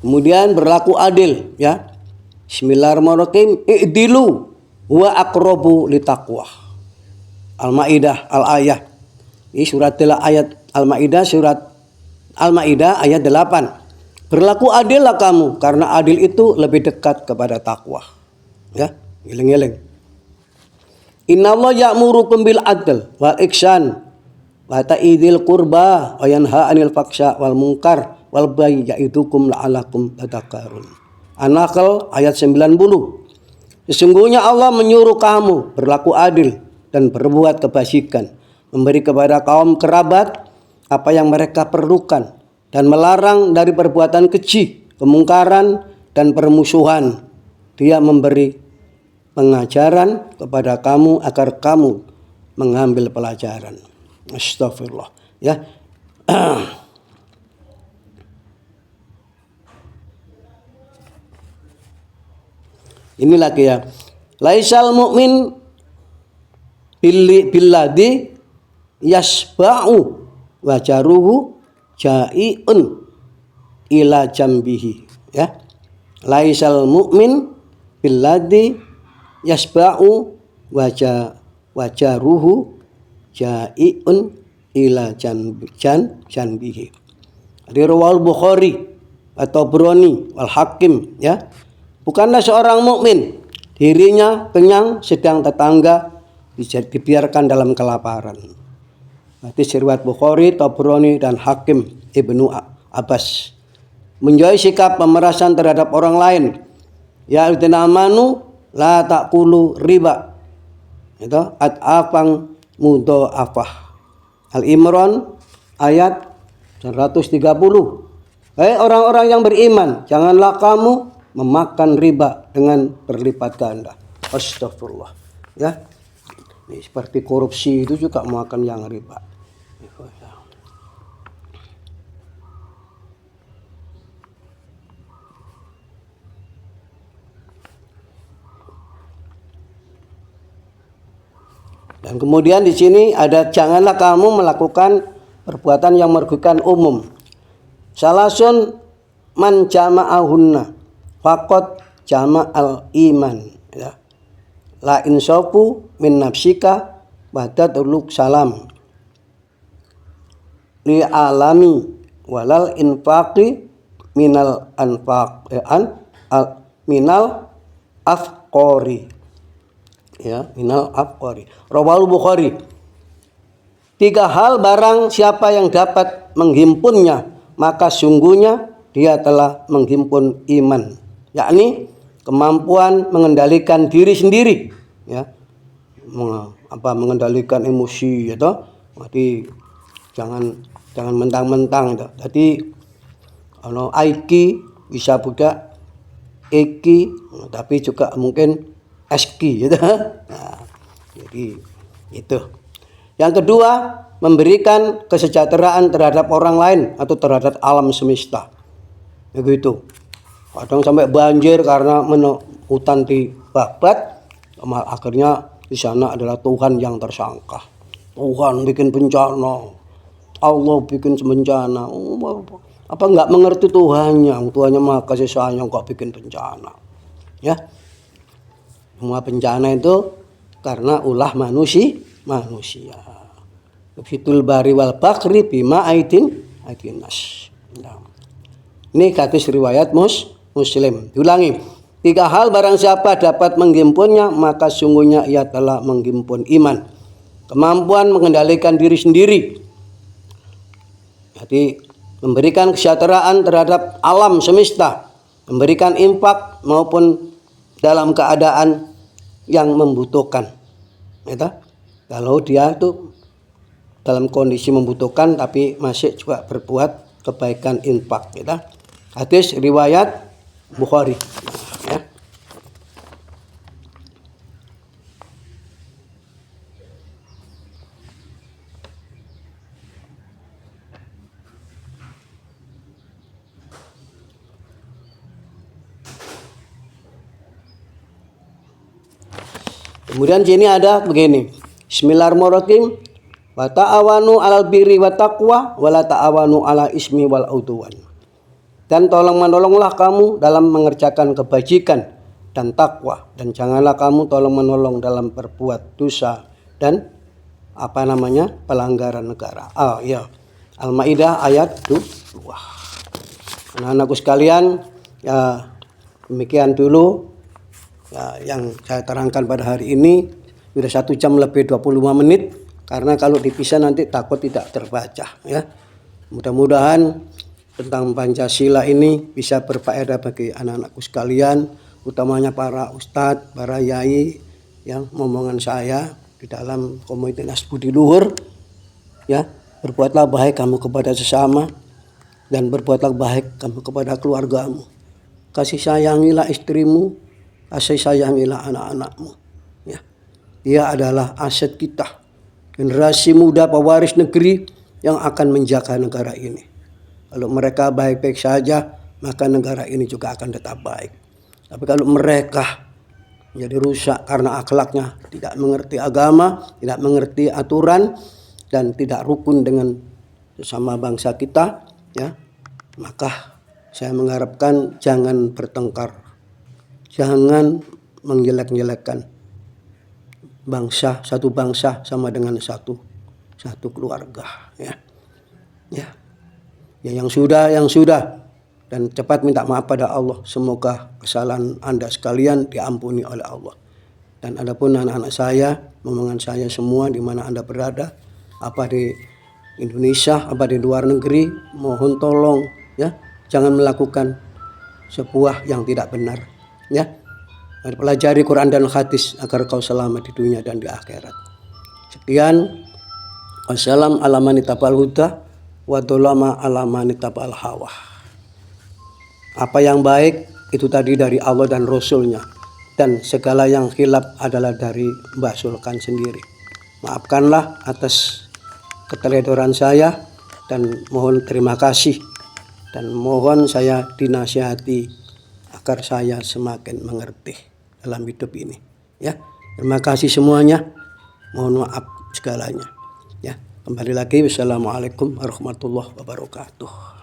Kemudian berlaku adil, ya. Bismillahirrahmanirrahim. I'dilu wa aqrabu litaqwa. Al-Maidah al-ayah. Ini surat ayat Al-Maidah, surat Al-Maidah ayat 8. Berlaku adillah kamu karena adil itu lebih dekat kepada takwa. Ya, eling-eling. Innallaha ya'murukum bil adl wal ihsan wa ta'idil qurba wa yanha 'anil faksha wal munkar wal baghi ya'idukum la'alakum tadhakkarun. An-Nahl ayat 90. Sesungguhnya Allah menyuruh kamu berlaku adil dan berbuat kebajikan, memberi kepada kaum kerabat apa yang mereka perlukan, dan melarang dari perbuatan keji, kemungkaran, dan permusuhan. Dia memberi pengajaran kepada kamu agar kamu mengambil pelajaran. Astagfirullah, ya. Ini lagi, ya. Laisal mu'min billadhi yasba'u wajaruhu jai'un ila jambihi, ya. Laisal mu'min billadhi yasba'u wajaruhu jai'un ila janbihi. Riwayat Bukhari atau Broni wal Hakim, ya. Bukanlah seorang mukmin dirinya kenyang sedang tetangga dibiarkan dalam kelaparan. Hadis riwayat Bukhari, Tabrani, dan Hakim Ibnu Abbas. Menjauhi sikap pemerasan terhadap orang lain. Ya ayyuhalladzina amanu la taqulu riba. Itu at'afan mudha'afah. Al-Imran ayat 130. Hai orang-orang yang beriman, janganlah kamu memakan riba dengan berlipat ganda. Astagfirullah, ya. Ini seperti korupsi itu juga makan yang riba. Dan kemudian di sini ada janganlah kamu melakukan perbuatan yang merugikan umum. Salasun man jama'ahunna faqad jama'al iman, ya. La insafu min nafsika badaduluk salam li alami walal infaqi minal anfaq minal afqori, ya, minal afqori. Rawal Bukhari. 3 hal barang siapa yang dapat menghimpunnya maka sungguhnya dia telah menghimpun iman, yakni kemampuan mengendalikan diri sendiri, ya. Mengendalikan emosi, gitu. Jadi jangan mentang-mentang, gitu. Jadi aiki bisa juga eki, tapi juga mungkin eski, gitu. Nah, jadi itu. Yang kedua, memberikan kesejahteraan terhadap orang lain atau terhadap alam semesta. Begitu. Kadang sampai banjir karena hutan dibabat, akhirnya di sana adalah Tuhan yang tersangka. Tuhan bikin bencana, Allah bikin bencana. Apa nggak mengerti Tuhannya? Tuhannya Maha Kasih Sayang kok bikin bencana, ya. Semua bencana itu karena ulah manusia. Fitul bari wal bakri bima aidin nas. Ini hadis riwayat Muslim. Diulangi. 3 hal barang siapa dapat menghimpunnya maka sungguhnya ia telah menghimpun iman. Kemampuan mengendalikan diri sendiri. Jadi memberikan kesejahteraan terhadap alam semesta, memberikan infak maupun dalam keadaan yang membutuhkan. Gitu. Kalau dia itu dalam kondisi membutuhkan tapi masih juga berbuat kebaikan infak, gitu. Hadis riwayat Bukhari, ya. Kemudian sini ada begini. Bismillahirrahmanirrahim. Wa ta'awanu 'alal birri wa taqwa wa la ta'awanu 'ala ismi wal udwan. Dan tolong-menolonglah kamu dalam mengerjakan kebajikan dan takwa, dan janganlah kamu tolong-menolong dalam berbuat dosa dan pelanggaran negara. Al-Maidah ayat 2. Anak-anakku sekalian, ya demikian dulu ya, yang saya terangkan pada hari ini. Sudah 1 jam lebih 25 menit, karena kalau dipisah nanti takut tidak terbaca ya. Mudah-mudahan tentang Pancasila ini bisa berfaedah bagi anak-anakku sekalian, utamanya para ustadz, para yai yang ngomongan saya di dalam komunitas budi luhur ya. Berbuatlah baik kamu kepada sesama, dan berbuatlah baik kamu kepada keluargamu. Kasih sayangilah istrimu, kasih sayangilah anak-anakmu ya. Dia adalah aset kita, generasi muda pewaris negeri yang akan menjaga negara ini. Kalau mereka baik-baik saja, maka negara ini juga akan tetap baik. Tapi kalau mereka menjadi rusak karena akhlaknya tidak mengerti agama, tidak mengerti aturan, dan tidak rukun dengan sesama bangsa kita ya, maka saya mengharapkan jangan bertengkar, jangan menjelek-jelekkan bangsa, satu bangsa sama dengan satu keluarga ya. Ya yang sudah dan cepat minta maaf pada Allah. Semoga kesalahan Anda sekalian diampuni oleh Allah. Dan adapun anak-anak saya, momongan saya semua di mana Anda berada, apa di Indonesia, apa di luar negeri, mohon tolong ya, jangan melakukan sebuah yang tidak benar ya. Pelajari Quran dan hadis agar kau selamat di dunia dan di akhirat. Sekian. Wassalam ala man ittaba'al huda wa dolama ala man ittaba'al hawa. Apa yang baik itu tadi dari Allah dan Rasulnya, dan segala yang khilaf adalah dari Mbah Sulkan sendiri. Maafkanlah atas keteledoran saya, dan mohon terima kasih, dan mohon saya dinasihati agar saya semakin mengerti dalam hidup ini ya. Terima kasih semuanya, mohon maaf segalanya ya. Kembali lagi, wassalamualaikum warahmatullahi wabarakatuh.